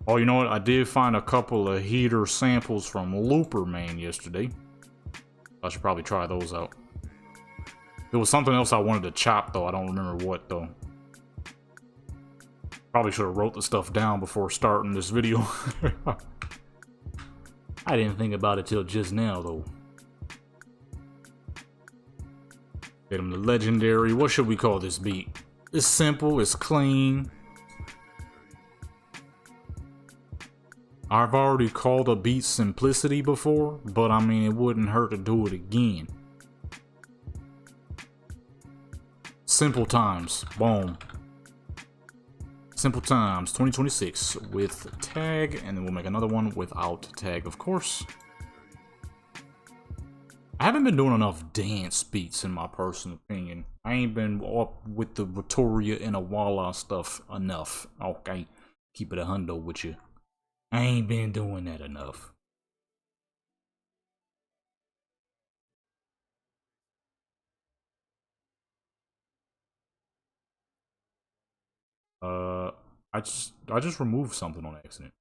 Oh, you know what? I did find a couple of heater samples from Looperman yesterday. I should probably try those out. There was something else I wanted to chop though. I don't remember what though. Probably should have wrote the stuff down before starting this video. I didn't think about it till just now though. Get him the legendary. What should we call this beat? It's simple, it's clean. I've already called a beat simplicity before, but I mean, it wouldn't hurt to do it again. Simple Times, boom. Simple Times 2026 with tag, and then we'll make another one without tag, of course. I haven't been doing enough dance beats in my personal opinion. I ain't been up with the Vittoria and Awala stuff enough. Okay, keep it a hundo with you. I ain't been doing that enough. I just removed something on accident.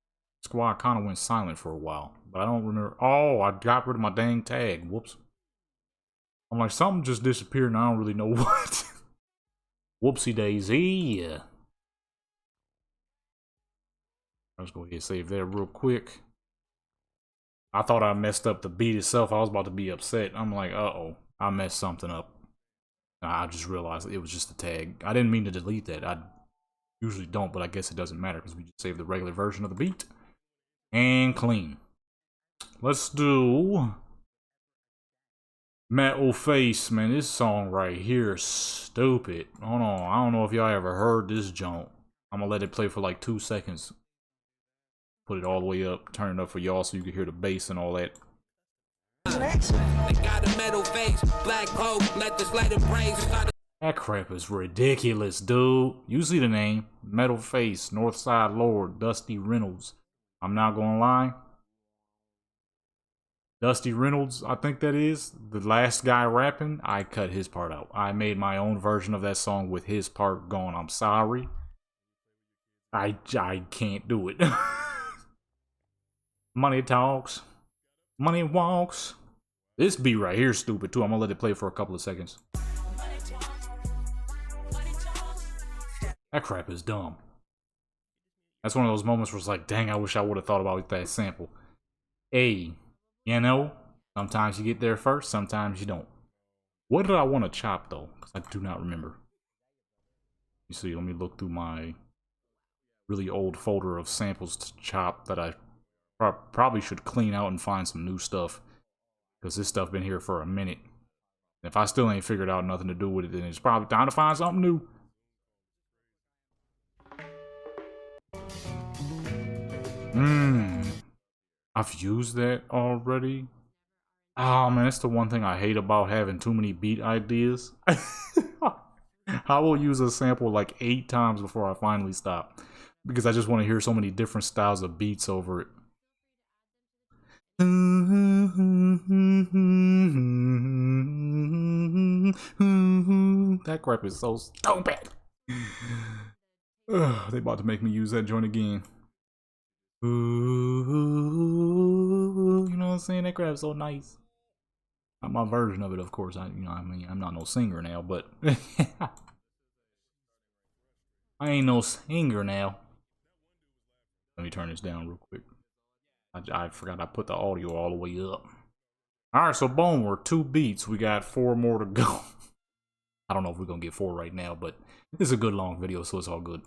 Squad kind of went silent for a while, but I don't remember. Oh, I got rid of my dang tag. Whoops. I'm like, something just disappeared and I don't really know what. Whoopsie daisy. Let's go ahead and save that real quick. I thought I messed up the beat itself. I was about to be upset. I'm like, uh-oh, I messed something up. I just realized it was just a tag. I didn't mean to delete that. I usually don't, but I guess it doesn't matter because we just saved the regular version of the beat. And clean. Let's do Metal Face, man. This song right here is stupid. Hold on. I don't know if y'all ever heard this junk. I'm gonna let it play for like 2 seconds. Put it all the way up, turn it up for y'all so you can hear the bass and all that. That crap is ridiculous, dude. You see the name. Metal Face, Northside Lord, Dusty Reynolds. I'm not gonna lie. Dusty Reynolds, I think that is. The last guy rapping, I cut his part out. I made my own version of that song with his part going, I'm sorry. I can't do it. Money talks. Money walks. This beat right here is stupid too. I'm gonna let it play for a couple of seconds. That crap is dumb. That's one of those moments where it's like, dang, I wish I would have thought about that sample. Hey, you know, sometimes you get there first, sometimes you don't. What did I want to chop though? Because I do not remember. You see, let me look through my really old folder of samples to chop that I probably should clean out and find some new stuff. Because this stuff been here for a minute. If I still ain't figured out nothing to do with it, then it's probably time to find something new. I've used that already. Oh man, that's the one thing I hate about having too many beat ideas. I will use a sample like 8 times before I finally stop. Because I just want to hear so many different styles of beats over it. That crap is so stupid. They about to make me use that joint again. Ooh, you know what I'm saying? That crap's so nice. Not my version of it, of course. I mean, I'm not no singer now, but I ain't no singer now. Let me turn this down real quick. I forgot I put the audio all the way up. Alright, so boom, we're 2 beats. We got 4 more to go. I don't know if we're gonna get 4 right now, but this is a good long video, so it's all good.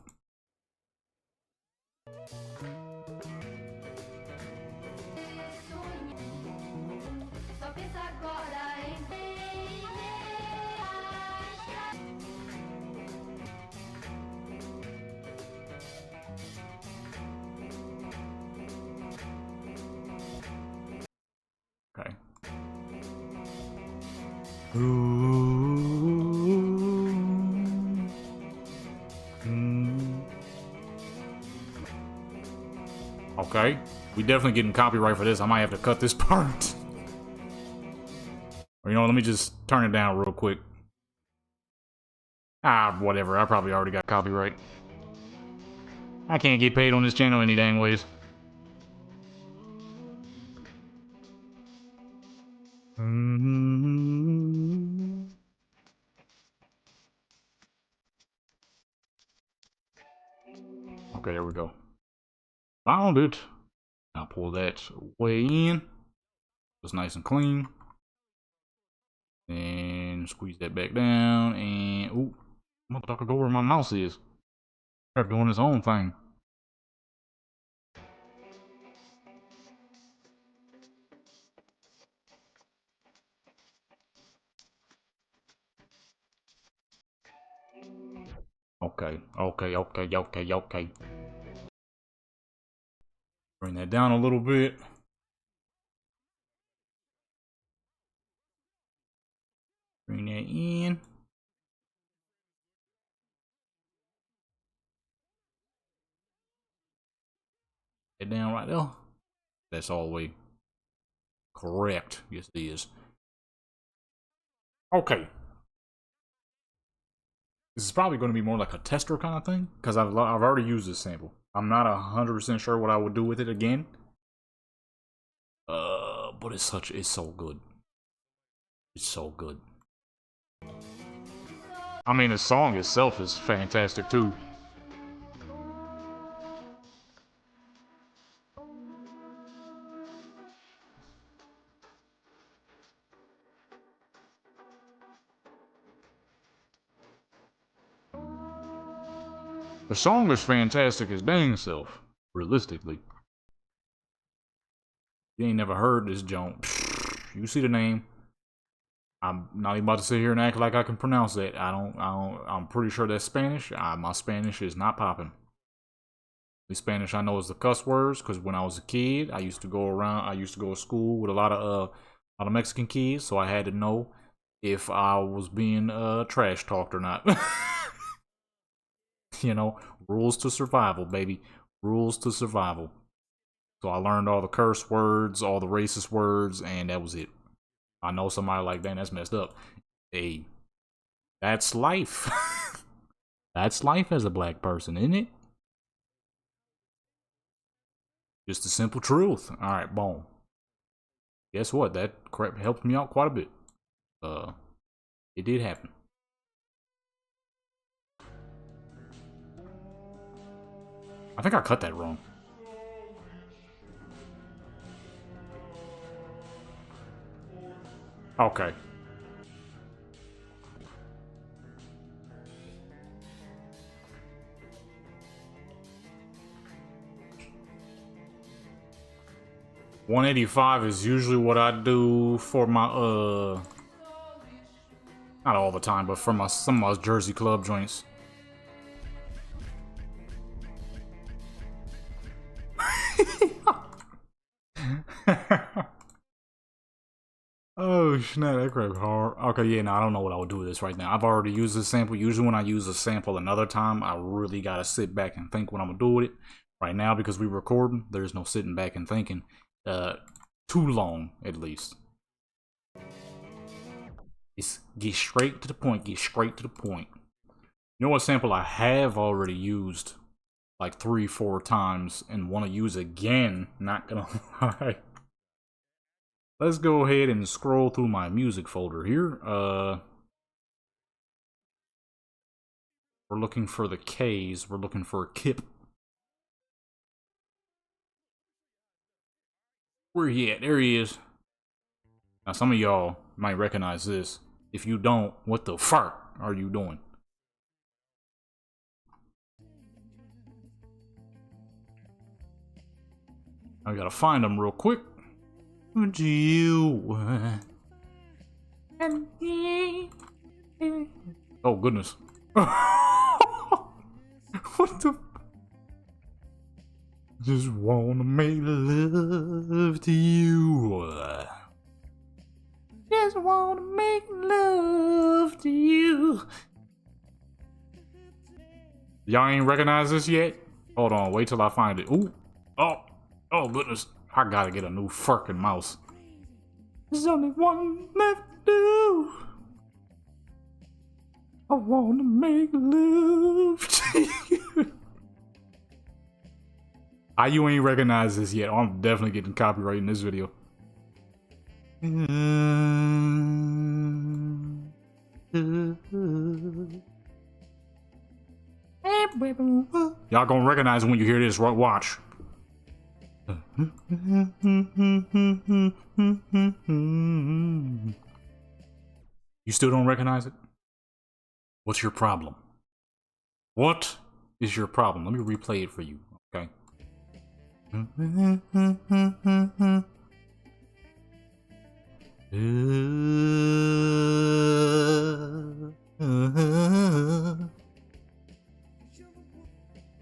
Okay. Okay. We definitely getting copyright for this. I might have to cut this part. Or, you know, let me just turn it down real quick. Ah, whatever. I probably already got copyright. I can't get paid on this channel any dang ways. Okay, there we go. Found it. Now pull that way in. It's nice and clean. And squeeze that back down. And ooh, motherfucker, go where my mouse is. Start doing its own thing. Okay. Bring that down a little bit. Bring that in. Get down right there. That's all the way correct. Yes, it is. Okay. This is probably going to be more like a tester kind of thing, because I've already used this sample. I'm not 100% sure what I would do with it again. But it's so good. It's so good. I mean, the song itself is fantastic too. The song is fantastic as dang self, realistically. You ain't never heard this joint. You see the name. I'm not even about to sit here and act like I can pronounce that. I'm pretty sure that's Spanish. My Spanish is not popping. The Spanish I know is the cuss words, because when I was a kid, I used to go to school with a lot of Mexican kids, so I had to know if I was being trash talked or not. You know, rules to survival, baby. Rules to survival. So I learned all the curse words, all the racist words, and that was it. I know somebody like, dang, that's messed up. Hey, that's life. That's life as a black person, isn't it? Just the simple truth. Alright, boom. Guess what? That crap helped me out quite a bit. It did happen. I think I cut that wrong. Okay. $185 is usually what I do for my not all the time, but for some of my Jersey Club joints. Oh snap, that crap hard. Okay, yeah, no, I don't know what I would do with this right now. I've already used this sample. Usually when I use a sample another time, I really gotta sit back and think what I'm gonna do with it. Right now, because we're recording, there's no sitting back and thinking. Too long, at least. It's get straight to the point, get straight to the point. You know what sample I have already used like 3-4 times and want to use again? Not gonna lie. Let's go ahead and scroll through my music folder here. We're looking for the K's. We're looking for Kip. Where he at? There he is. Now, some of y'all might recognize this. If you don't, what the fuck are you doing? I gotta find him real quick. Would you? Oh, goodness. What the? Just wanna make love to you. Just wanna make love to you. Y'all ain't recognize this yet? Hold on, wait till I find it. Ooh. Oh goodness. I gotta get a new fucking mouse. There's only one left to do. I wanna make love to you. You ain't recognize this yet. I'm definitely getting copyright in this video. Y'all gonna recognize it when you hear this. Watch. You still don't recognize it? What's your problem? What is your problem? Let me replay it for you, okay?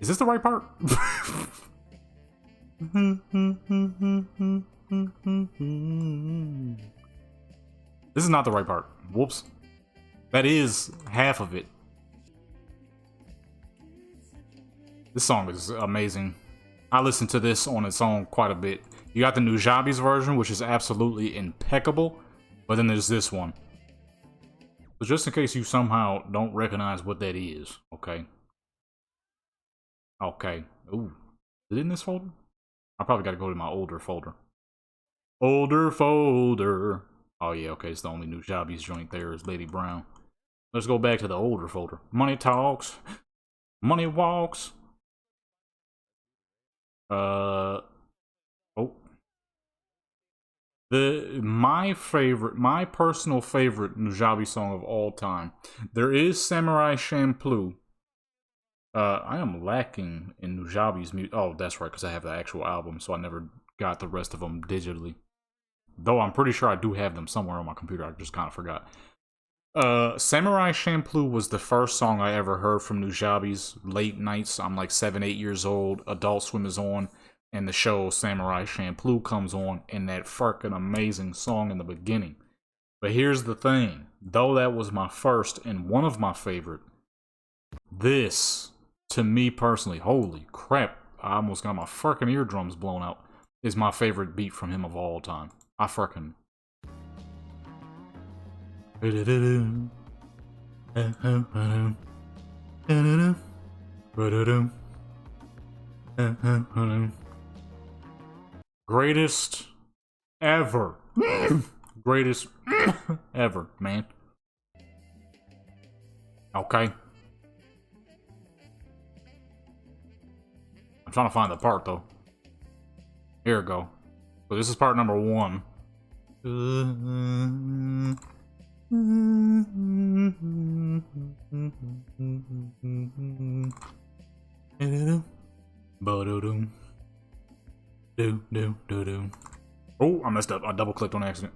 Is this the right part? This is not the right part. Whoops. That is half of it. This song is amazing. I listened to this on its own quite a bit. You got the Nujabes version, which is absolutely impeccable, but then there's this one. So just in case you somehow don't recognize what that is, okay? Okay. Ooh. Is it in this folder? I probably gotta go to my older folder. Older folder. Oh yeah, okay, it's the only Nujabes joint there is Lady Brown. Let's go back to the older folder. Money Talks. Money Walks. Oh. My personal favorite Nujabi song of all time. There is Samurai Champloo. I am lacking in Nujabi's music. Oh, that's right, because I have the actual album, so I never got the rest of them digitally. Though I'm pretty sure I do have them somewhere on my computer. I just kind of forgot. Samurai Champloo was the first song I ever heard from Nujabes. Late nights, I'm like 7, 8 years old. Adult Swim is on, and the show Samurai Champloo comes on, and that fucking amazing song in the beginning. But here's the thing. Though that was my first and one of my favorite, this, to me personally, holy crap, I almost got my fucking eardrums blown out, is my favorite beat from him of all time. I fucking... Greatest ever. Greatest ever, man. Okay. I'm trying to find the part, though. Here we go. So this is part number 1. Oh, I messed up. I double clicked on accident.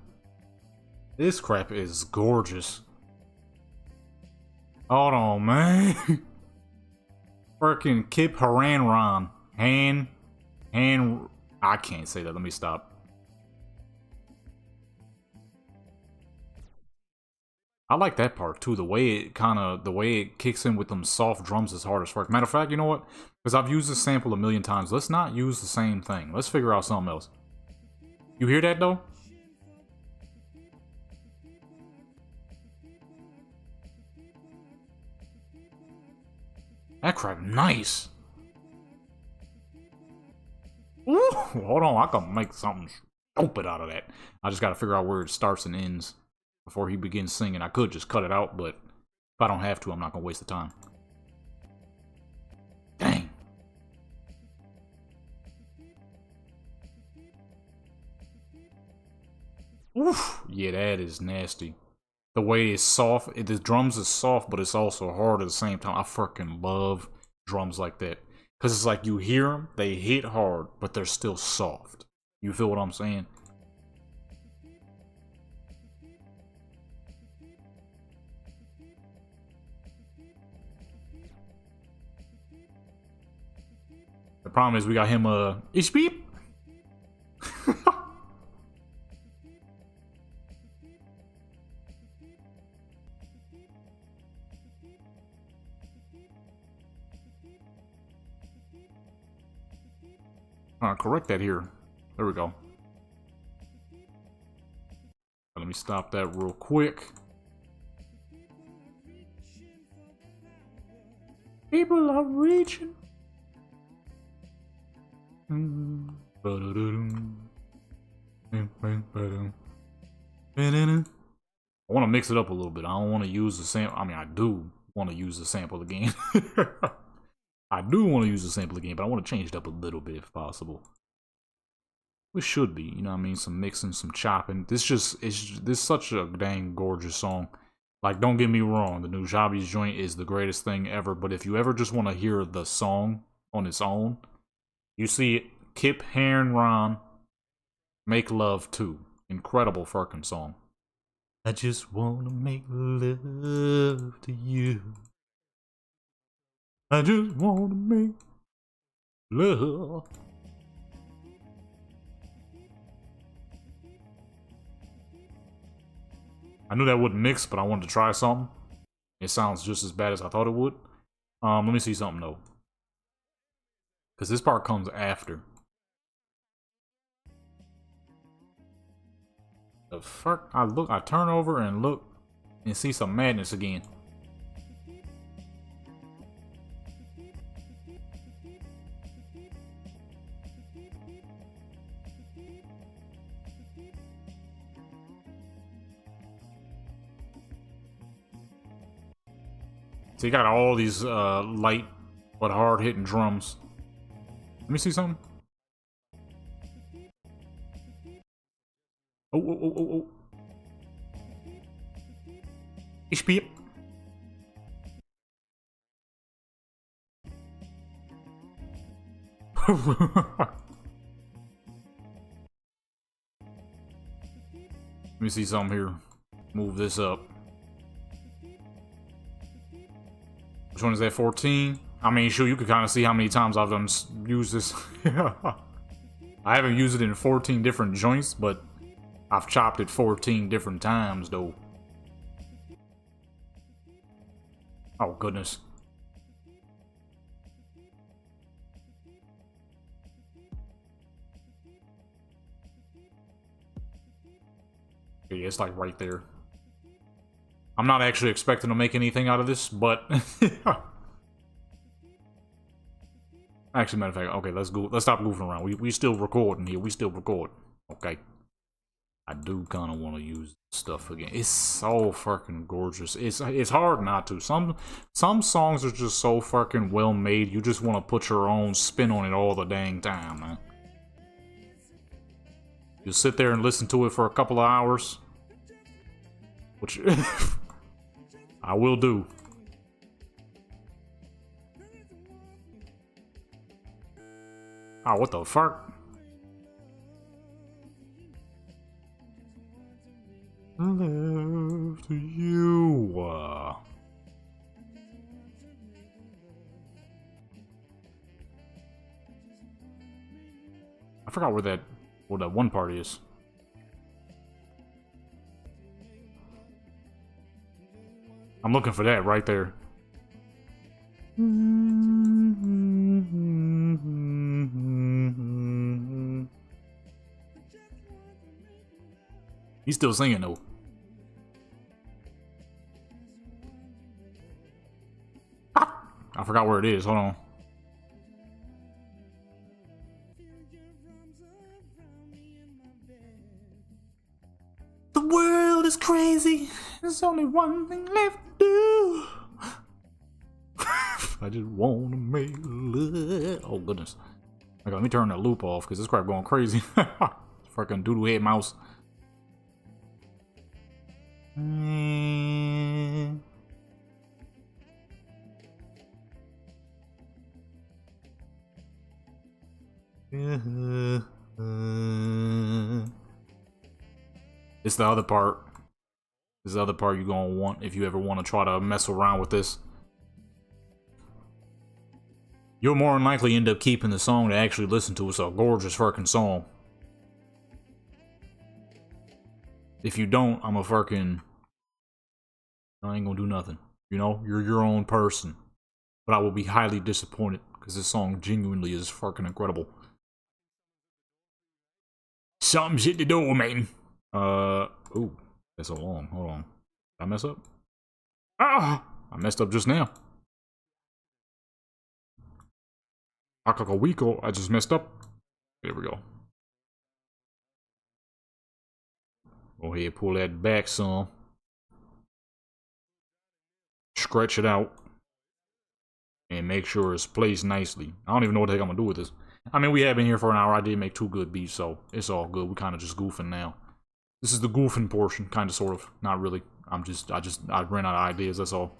This crap is gorgeous. Hold on, man. Freaking Kip Haranran. I can't say that. Let me stop. I like that part too. The way it kicks in with them soft drums is hard as fuck. Matter of fact, you know what? Because I've used this sample a million times. Let's not use the same thing. Let's figure out something else. You hear that though? That crap, nice. Ooh, hold on, I can make something stupid out of that. I just gotta figure out where it starts and ends before he begins singing. I could just cut it out, but if I don't have to, I'm not gonna waste the time. Oof. Yeah, that is nasty. The way it's soft, the drums is soft, but it's also hard at the same time. I freaking love drums like that. Because it's like you hear them, they hit hard, but they're still soft. You feel what I'm saying? The problem is we got him, ich beep. Correct that here. There we go. Let me stop that real quick. People are reaching. I want to mix it up a little bit. I don't want to use the sample. I mean, I do want to use the sample again. I do want to use the sample again, but I want to change it up a little bit if possible. It should be, you know what I mean? Some mixing, some chopping. This is such a dang gorgeous song. Like, don't get me wrong, the new Nujabes joint is the greatest thing ever, but if you ever just want to hear the song on its own, you see Kip Haring Ron, Make Love 2. Incredible fucking song. I just want to make love to you. I just want to make love. I knew that wouldn't mix, but I wanted to try something. It sounds just as bad as I thought it would. Let me see something though. Because this part comes after. The fuck? I turn over and look and see some madness again. So you got all these light but hard hitting drums. Let me see something. Oh. Ich beep. Let me see something here. Move this up. Which one is that, 14? I mean, sure, you can kind of see how many times I've done used this. I haven't used it in 14 different joints, but I've chopped it 14 different times, though. Oh, goodness. Yeah, it's like right there. I'm not actually expecting to make anything out of this, but actually, matter of fact, okay, let's go. Let's stop goofing around. We still recording here. We still record. Okay. I do kind of want to use stuff again. It's so fucking gorgeous. It's hard not to. Some songs are just so fucking well made. You just want to put your own spin on it all the dang time, man. You sit there and listen to it for a couple of hours, which I will do. Oh, what the fuck? Love to you. I forgot where that one part is. I'm looking for that right there. He's still singing though. I forgot where it is. Hold on. The world is crazy. There's only one thing left to do. I just wanna make love. Oh goodness. Okay, let me turn that loop off because this crap going crazy. Fucking doodle head mouse. It's the other part. This is the other part you're gonna want if you ever want to try to mess around with this. You'll more than likely end up keeping the song to actually listen to. It's a gorgeous fucking song. If you don't, I ain't gonna do nothing. You know, you're your own person. But I will be highly disappointed because this song genuinely is fucking incredible. Something's hit the door, man. Ooh, that's so long. Hold on. Did I mess up? Ah! I messed up just now. Akakawiko, I just messed up. There we go. Go ahead, pull that back some. Stretch it out. And make sure it's placed nicely. I don't even know what the heck I'm gonna do with this. I mean, we have been here for an hour. I did make 2 good beats, so it's all good. We're kind of just goofing now. This is the goofing portion, kind of, sort of. Not really. I ran out of ideas, that's all.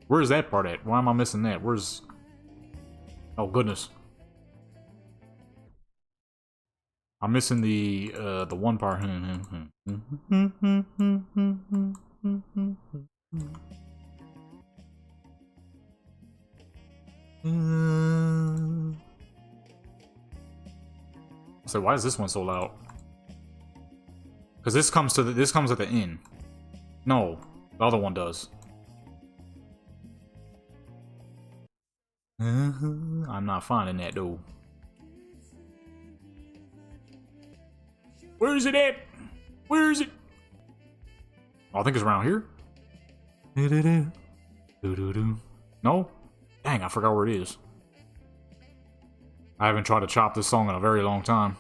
Where's that part at? Why am I missing that? Where's... Oh, goodness. I'm missing the one part. So why is this one so loud? Because this comes at the end. No, the other one does. I'm not finding that though. Where is it at? Where is it? Oh, I think it's around here. No? Dang, I forgot where it is. I haven't tried to chop this song in a very long time.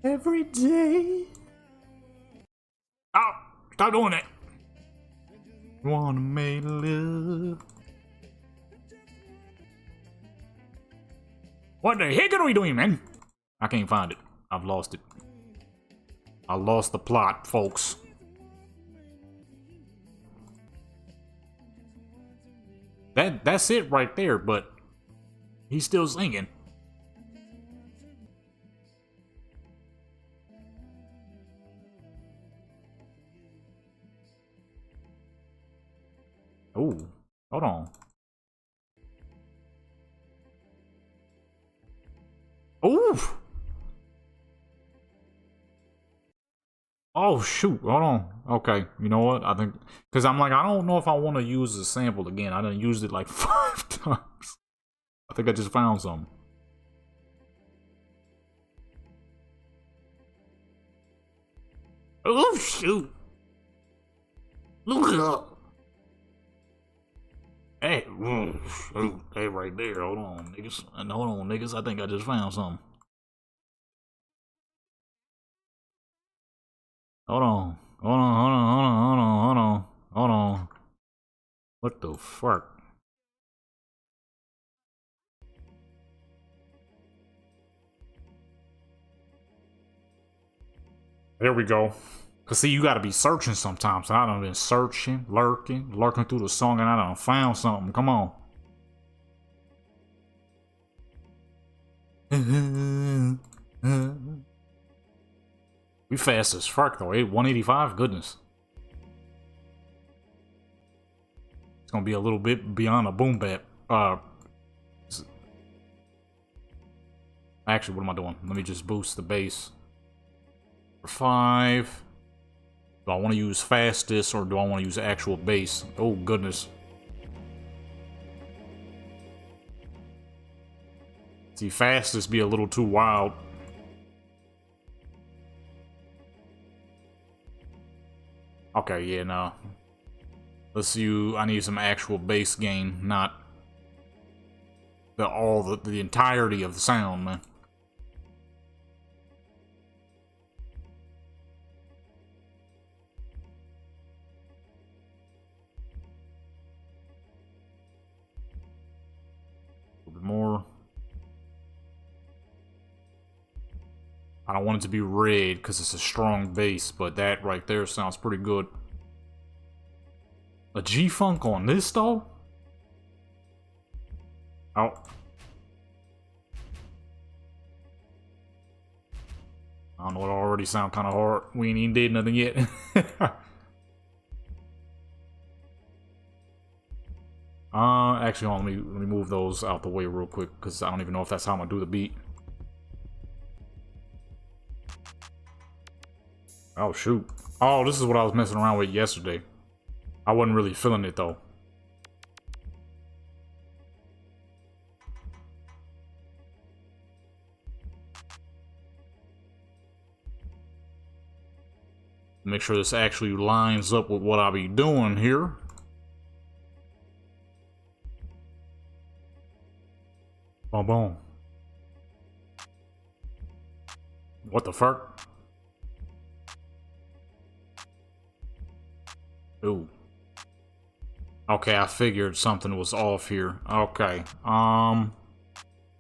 Every day. Oh, stop doing that. Wanna make love. What the heck are we doing, man? I can't find it. I've lost it. I lost the plot, folks. That's it right there, but he's still singing. Oh, hold on. Oof. Oh shoot, hold on. Okay, you know what? I think because I'm like, I don't know if I want to use the sample again. I done used it like 5 times. I think I just found some. Oh shoot. Look it up. Hey, shoot. Hey, right there. Hold on, niggas. Hold on, niggas. I think I just found something. Hold on. Hold on, hold on, hold on, hold on, hold on, hold on. What the fuck? There we go. Cause see, you gotta be searching sometimes. I done been searching, lurking through the song, and I done found something. Come on. We fast as fuck though. 185, goodness. It's gonna be a little bit beyond a boom bap. Actually, what am I doing? Let me just boost the bass. For 5. Do I want to use fastest or do I want to use actual bass? Oh goodness. See, fastest be a little too wild. Okay, yeah, no. Let's see. I need some actual bass gain, not the entirety of the sound, man. A little bit more. I don't want it to be red because it's a strong bass, but that right there sounds pretty good. A G-Funk on this though? Oh. I don't know, it already sound kind of hard. We ain't even did nothing yet. Actually, hold on, let me move those out the way real quick, because I don't even know if that's how I'm gonna do the beat. Oh, shoot. Oh, this is what I was messing around with yesterday. I wasn't really feeling it, though. Make sure this actually lines up with what I be doing here. Boom, boom. What the fuck? Ooh. Okay, I figured something was off here. Okay.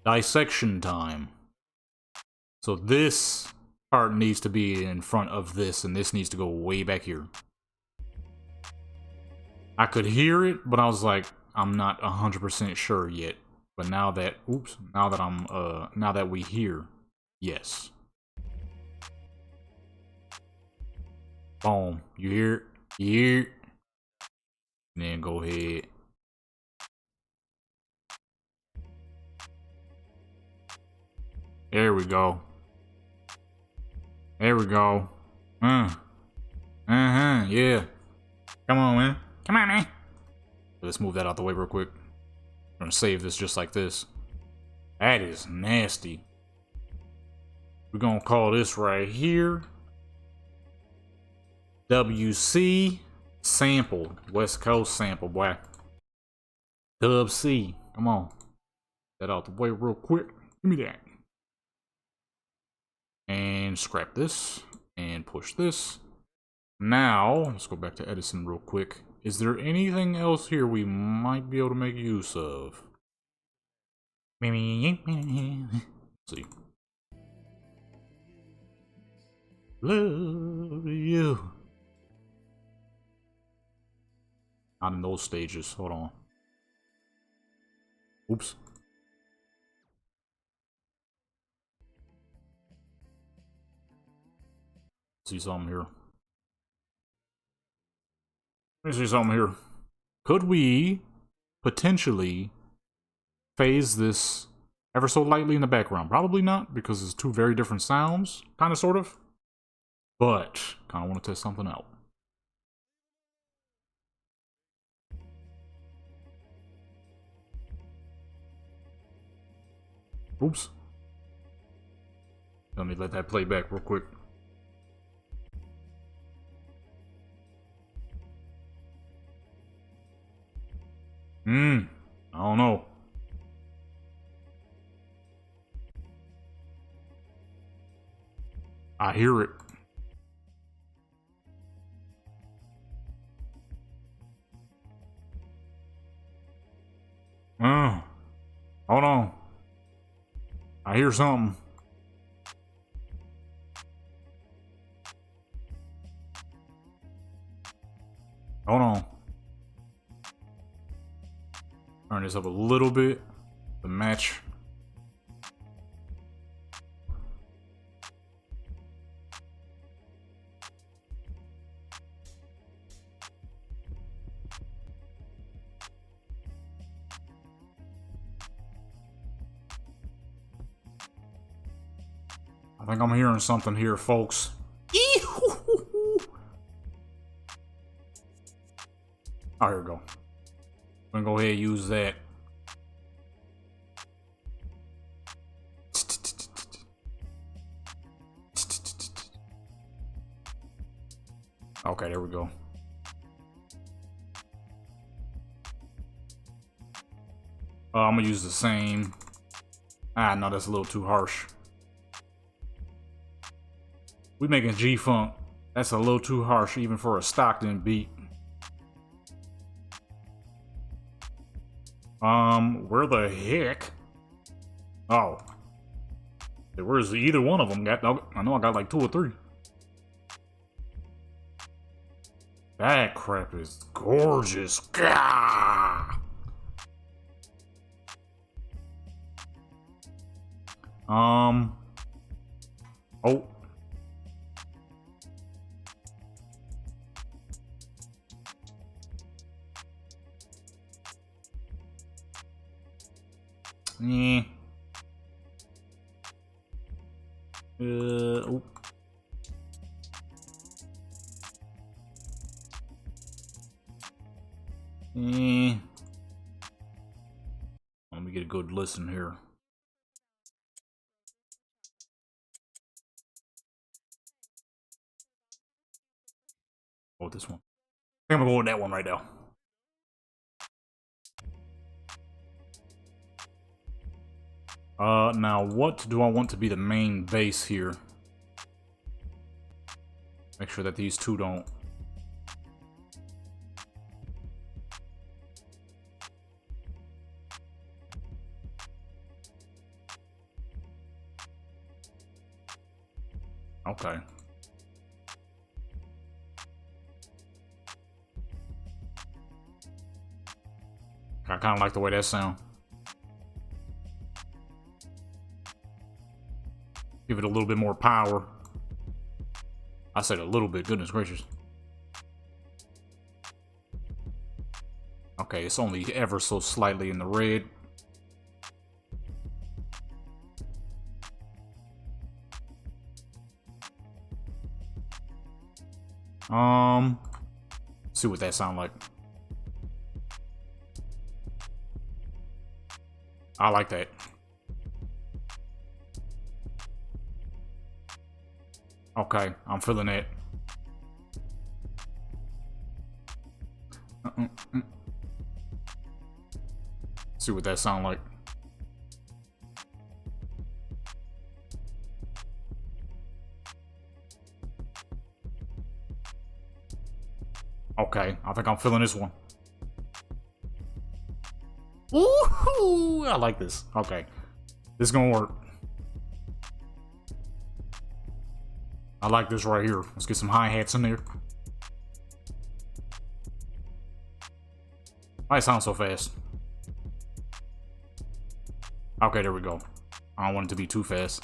Dissection time. So this part needs to be in front of this, and this needs to go way back here. I could hear it, but I was like, I'm not 100% sure yet. But now that, oops, now that we hear, yes. Boom. You hear it? You hear it? And then go ahead. There we go. There we go. Yeah. Come on, man. Come on, man. Let's move that out the way real quick. I'm gonna save this just like this. That is nasty. We're gonna call this right here WC sample. West Coast sample, boy. Dub C. Come on. That out the way real quick. Give me that. And scrap this. And push this. Now, let's go back to Edison real quick. Is there anything else here we might be able to make use of? Let's see. Love you. Not in those stages. Hold on. Oops. See something here. Let me see something here. Could we potentially phase this ever so lightly in the background? Probably not, because it's two very different sounds, kind of, sort of. But kind of want to test something out. Oops. Let me let that play back real quick. I don't know. I hear it. Hold on. I hear something. Hold on. Turn this up a little bit to match. I think I'm hearing something here, folks. Oh, here we go. I'm gonna go ahead and use that. Okay, there we go. I'm gonna use the same. Ah, no, that's a little too harsh. We making G-Funk. That's a little too harsh even for a Stockton beat. Where the heck? Oh. Where's either one of them? I know I got like 2 or 3. That crap is gorgeous. Gah! Oh. Eh. Oh. Let me get a good listen here. Oh, this one. I think I'm gonna go with that one right now. Now what do I want to be the main base here? Make sure that these two don't. Okay. I kind of like the way that sounds. Give it a little bit more power. I said a little bit, goodness gracious. Okay, it's only ever so slightly in the red. See what that sound like. I like that. Okay, I'm feeling it. See what that sound like. Okay, I think I'm feeling this one. Ooh, I like this. Okay, this is gonna work. I like this right here. Let's get some hi-hats in there. Why it sound so fast? Okay, there we go. I don't want it to be too fast.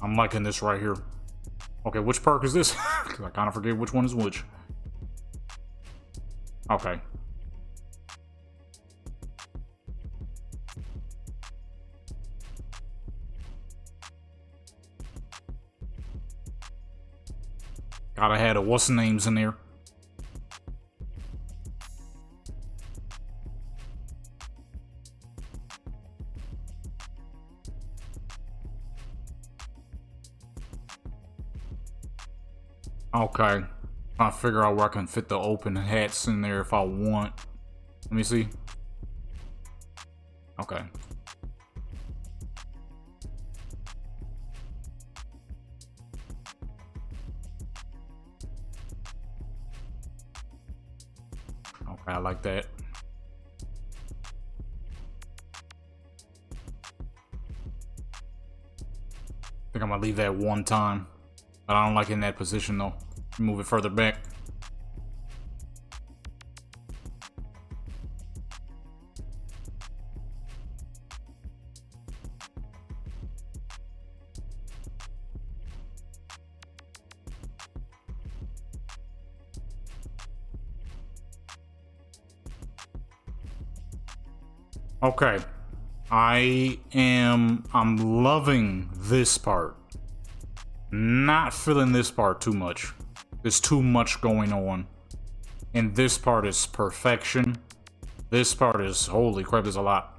I'm liking this right here. Okay, which perk is this? Because I kind of forget which one is which. Okay. Gotta have the what's names in there. Okay. Trying to figure out where I can fit the open hats in there if I want. Let me see. Okay. Okay, I like that. I think I'm gonna leave that one time. But I don't like it in that position though. Move it further back. Okay. I'm loving this part. Not feeling this part too much. There's too much going on. And this part is perfection. This part is, holy crap, there's a lot.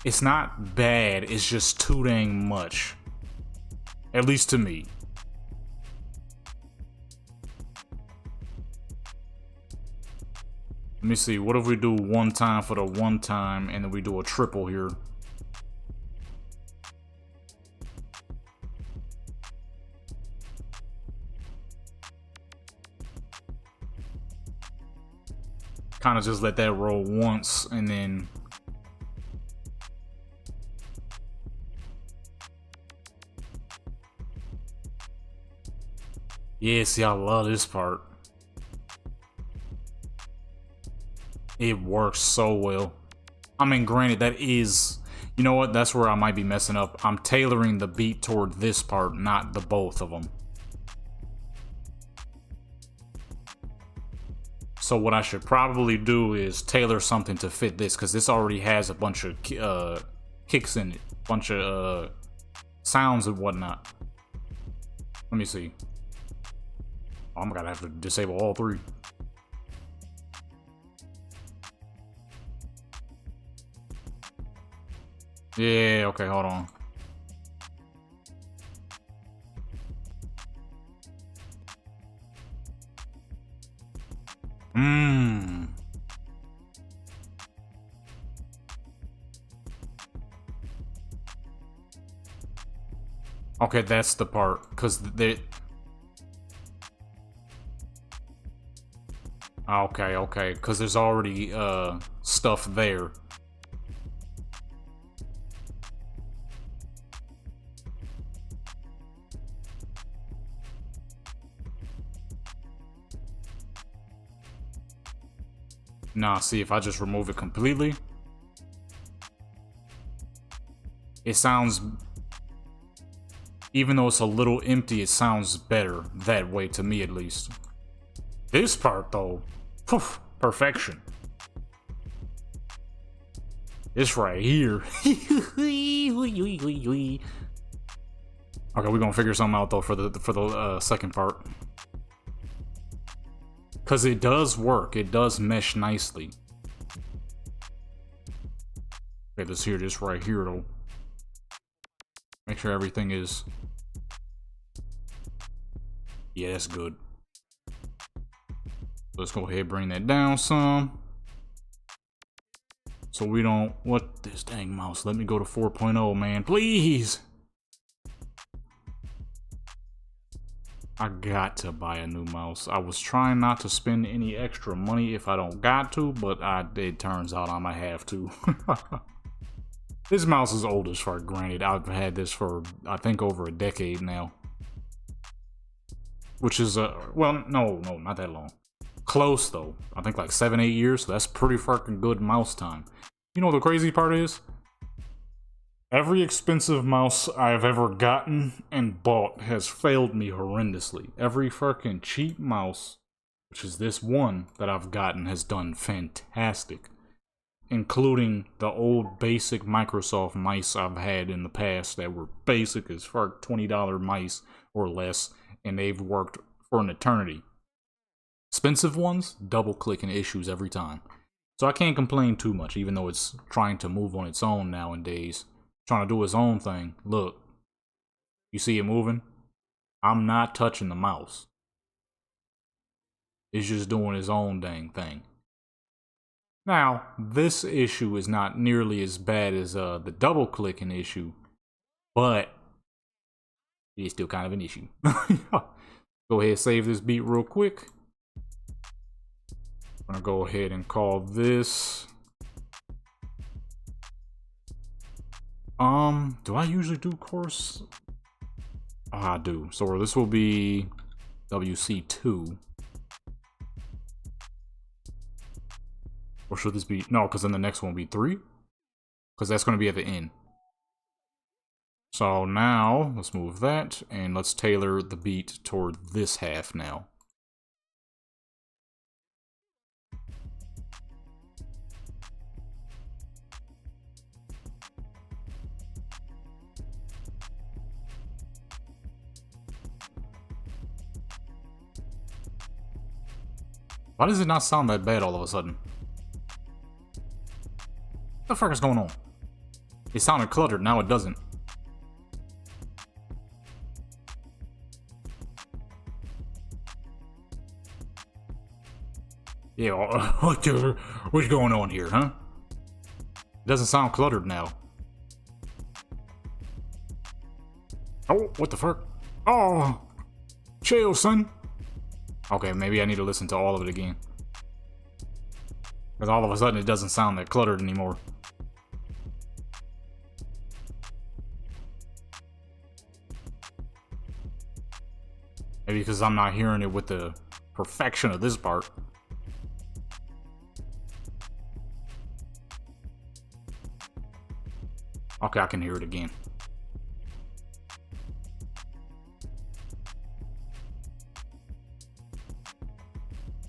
It's not bad, it's just too dang much. At least to me. Let me see, what if we do one time for the one time and then we do a triple here? Kind of just let that roll once and then yeah, see, I love this part. It works so well. I mean, granted, that is, you know what, that's where I might be messing up. I'm tailoring the beat toward this part, not the both of them. So what I should probably do is tailor something to fit this, because this already has a bunch of kicks in it, bunch of sounds and whatnot. Let me see. Oh, I'm gonna have to disable all three. Yeah, okay, hold on. Okay, that's the part, because they... Okay, because there's already, stuff there. Nah, see, if I just remove it completely, it sounds... Even though it's a little empty, it sounds better that way, to me at least. This part, though, poof, perfection. This right here. Okay, we're gonna figure something out though for the second part. Cause it does work, it does mesh nicely. Okay, let's hear this right here though. Make sure everything is... Yeah, that's good. Let's go ahead and bring that down some. So we don't... What this dang mouse? Let me go to 4.0, man. Please! I got to buy a new mouse. I was trying not to spend any extra money if I don't got to, but it turns out I might have to. This mouse is old as fuck, granted. I've had this for, I think, over a decade now. Which is, well, no, not that long. Close, though. I think like 7-8 years, so that's pretty fucking good mouse time. You know what the crazy part is? Every expensive mouse I've ever gotten and bought has failed me horrendously. Every fucking cheap mouse, which is this one that I've gotten, has done fantastic. Including the old basic Microsoft mice I've had in the past that were basic as fuck, $20 mice or less, and they've worked for an eternity. Expensive ones, double-clicking issues every time. So I can't complain too much, even though it's trying to move on its own nowadays. Trying to do its own thing. Look. You see it moving? I'm not touching the mouse. It's just doing its own dang thing. Now, this issue is not nearly as bad as the double-clicking issue, but it is still kind of an issue. Go ahead and save this beat real quick. I'm gonna go ahead and call this... do I usually do course? Oh, I do. So this will be WC2. Or should this be... No, because then the next one will be 3. Because that's going to be at the end. So now, let's move that, and let's tailor the beat toward this half now. Why does it not sound that bad all of a sudden? What the fuck is going on? It sounded cluttered, now it doesn't. Yeah, what's going on here, huh? It doesn't sound cluttered now. Oh, what the fuck? Oh, chill, son. Okay, maybe I need to listen to all of it again. Because all of a sudden it doesn't sound that cluttered anymore. Maybe because I'm not hearing it with the perfection of this part. Okay, I can hear it again.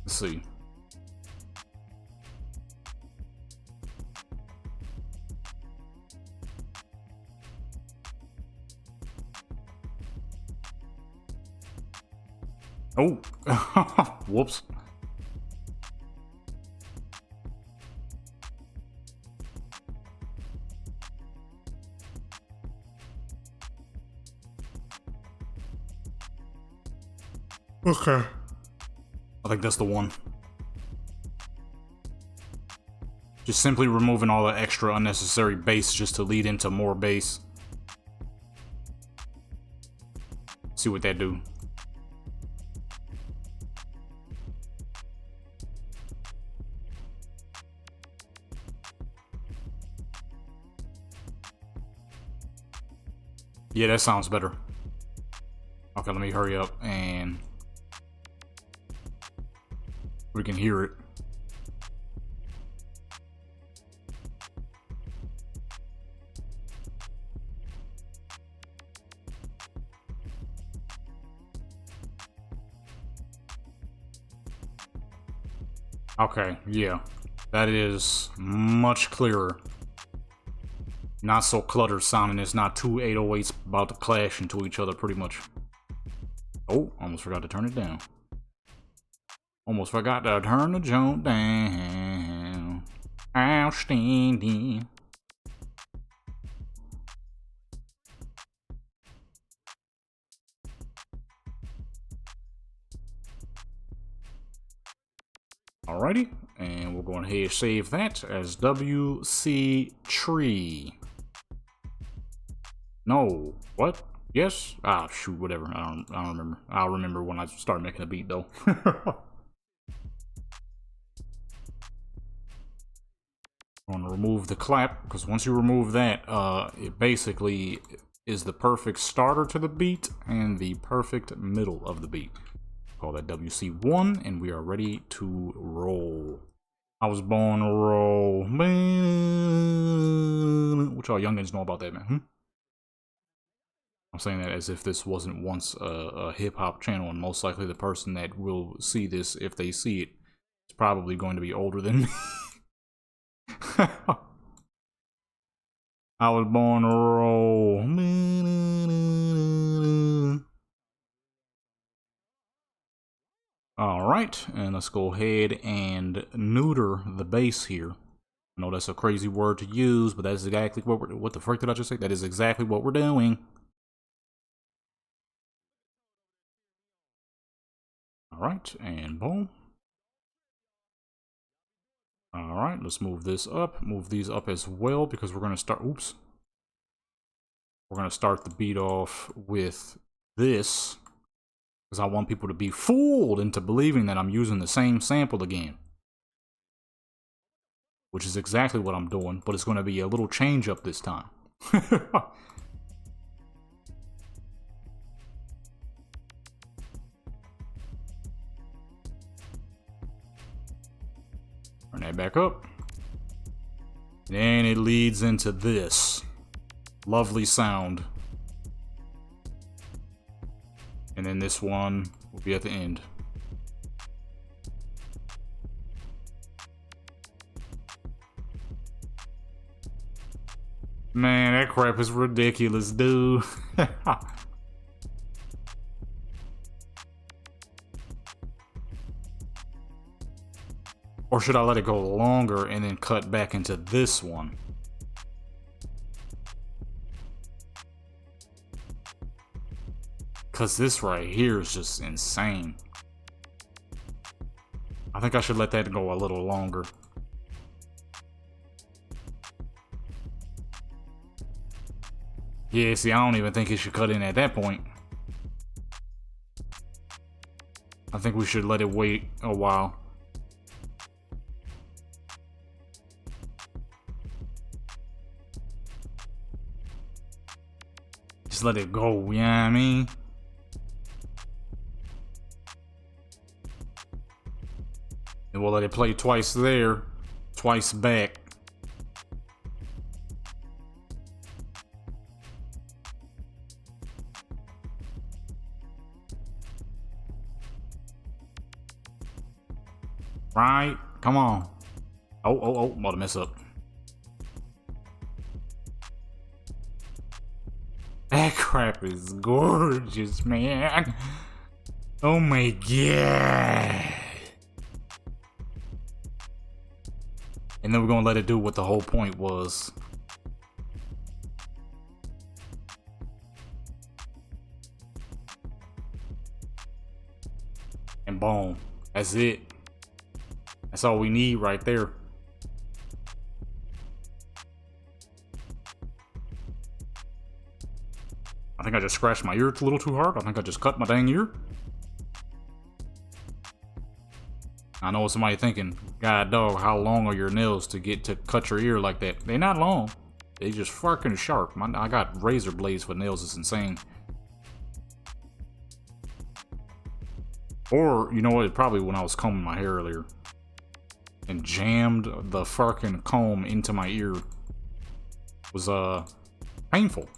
Let's see. Oh, whoops. Okay. I think that's the one. Just simply removing all the extra unnecessary bass just to lead into more bass. See what that do. Yeah, that sounds better. Okay, let me hurry up and we can hear it. Okay, yeah. That is much clearer. Not so cluttered sounding. It's not two 808s about to clash into each other pretty much. Oh, almost forgot to turn it down. Almost forgot to turn the jump down. Outstanding. Alrighty, and we'll go ahead and save that as WC Tree. No, what? Yes? Ah, shoot, whatever. I don't remember. I'll remember when I start making a beat, though. I'm gonna remove the clap, because once you remove that, it basically is the perfect starter to the beat and the perfect middle of the beat. Call that WC1, and we are ready to roll. I was born to roll. What y'all youngins know about that, man? I'm saying that as if this wasn't once a hip-hop channel, and most likely the person that will see this, if they see it, is probably going to be older than me. I was born to roll. Alright, and let's go ahead and neuter the bass here. I know that's a crazy word to use, but that's exactly what the frick did I just say? That is exactly what we're doing. Alright, and boom. Alright, let's move this up. Move these up as well, because we're going to start... Oops. We're going to start the beat off with this, because I want people to be fooled into believing that I'm using the same sample again. Which is exactly what I'm doing, but it's going to be a little change up this time. Turn that back up. And it leads into this lovely sound. And then this one will be at the end. Man, that crap is ridiculous, dude. Or should I let it go longer and then cut back into this one? Cause this right here is just insane. I think I should let that go a little longer. Yeah, see, I don't even think it should cut in at that point. I think we should let it wait a while. Just let it go, you know what I mean? And we'll let it play twice there, twice back. Right? Come on. Oh, about to mess up. That crap is gorgeous, man. Oh my god. And then we're gonna let it do what the whole point was. And boom. That's it. That's all we need right there. I think I just scratched my ear a little too hard. I think I just cut my dang ear. I know what somebody thinking, God dog, how long are your nails to get to cut your ear like that? They're not long. They just fucking sharp. I got razor blades for nails. It's insane. Or, you know what, probably when I was combing my hair earlier and jammed the fucking comb into my ear was painful.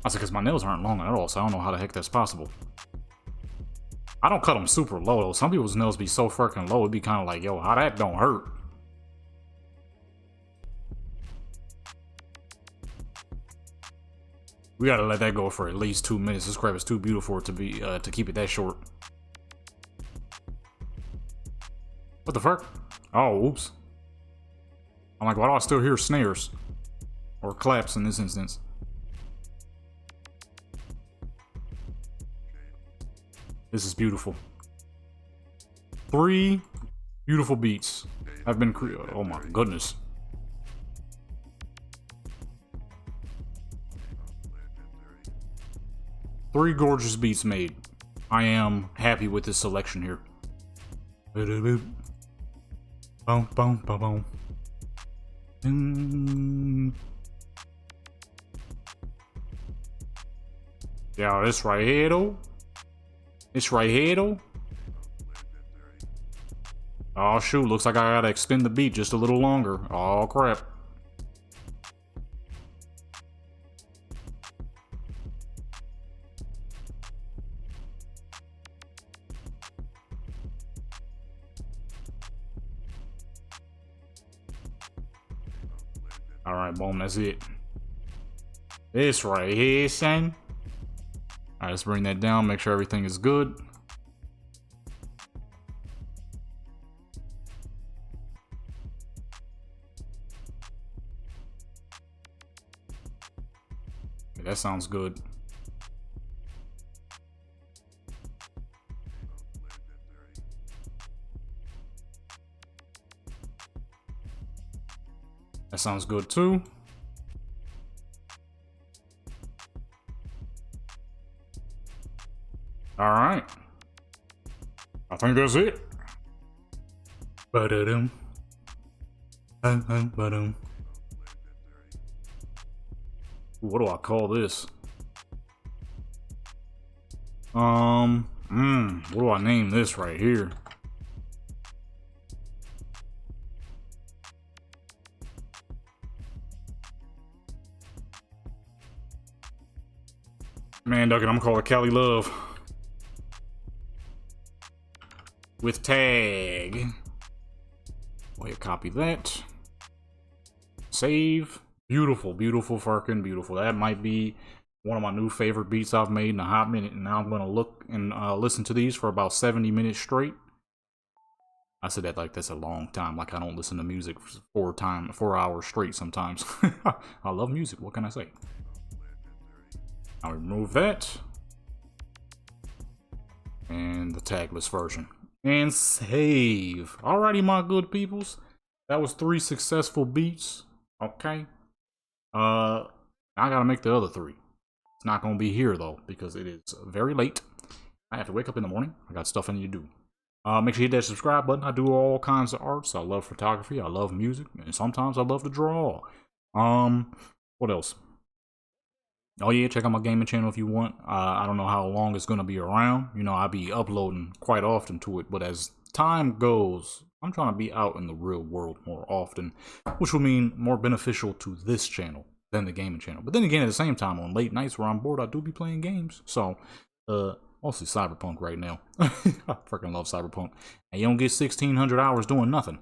I said, because my nails aren't long at all, so I don't know how the heck that's possible. I don't cut them super low though. Some people's nails be so fucking low, it'd be kind of like, yo, how that don't hurt? We gotta let that go for at least 2 minutes. This crap is too beautiful to be to keep it that short. What the fuck? Oh, oops. I'm like, why do I still hear snares? Or claps in this instance. This is beautiful. 3 beautiful beats have been created. Oh my goodness. Three gorgeous beats made. I am happy with this selection here. Boom, boom, boom, boom. Yeah, this right here though. This right here though. Oh shoot, looks like I gotta extend the beat just a little longer. Oh crap. Alright, boom, that's it. This right here, son. Alright, let's bring that down, make sure everything is good. Okay, that sounds good. That sounds good too. All right. I think that's it. Ba-da-dum. Ba-dum. What do I call this? What do I name this right here? Man, Duggan, I'm gonna call it Cali Love. With tag. Wait, copy that. Save. Beautiful, beautiful, fucking beautiful. That might be one of my new favorite beats I've made in a hot minute. And now I'm gonna look and listen to these for about 70 minutes straight. I said that like that's a long time. Like I don't listen to music for 4 hours straight sometimes. I love music. What can I say? I'll remove that. And the tagless version. And save. Alrighty, my good peoples. That was 3 successful beats. Okay. I gotta make the other 3. It's not gonna be here though, because it is very late. I have to wake up in the morning. I got stuff I need to do. Make sure you hit that subscribe button. I do all kinds of arts. I love photography. I love music. And sometimes I love to draw. What else? Oh yeah, check out my gaming channel if you want. I don't know how long it's gonna be around. You know, I'll be uploading quite often to it, but as time goes, I'm trying to be out in the real world more often, which will mean more beneficial to this channel than the gaming channel. But then again, at the same time, on late nights where I'm bored, I do be playing games. So, mostly Cyberpunk right now. I freaking love Cyberpunk. And you don't get 1,600 hours doing nothing.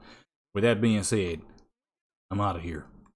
With that being said, I'm out of here.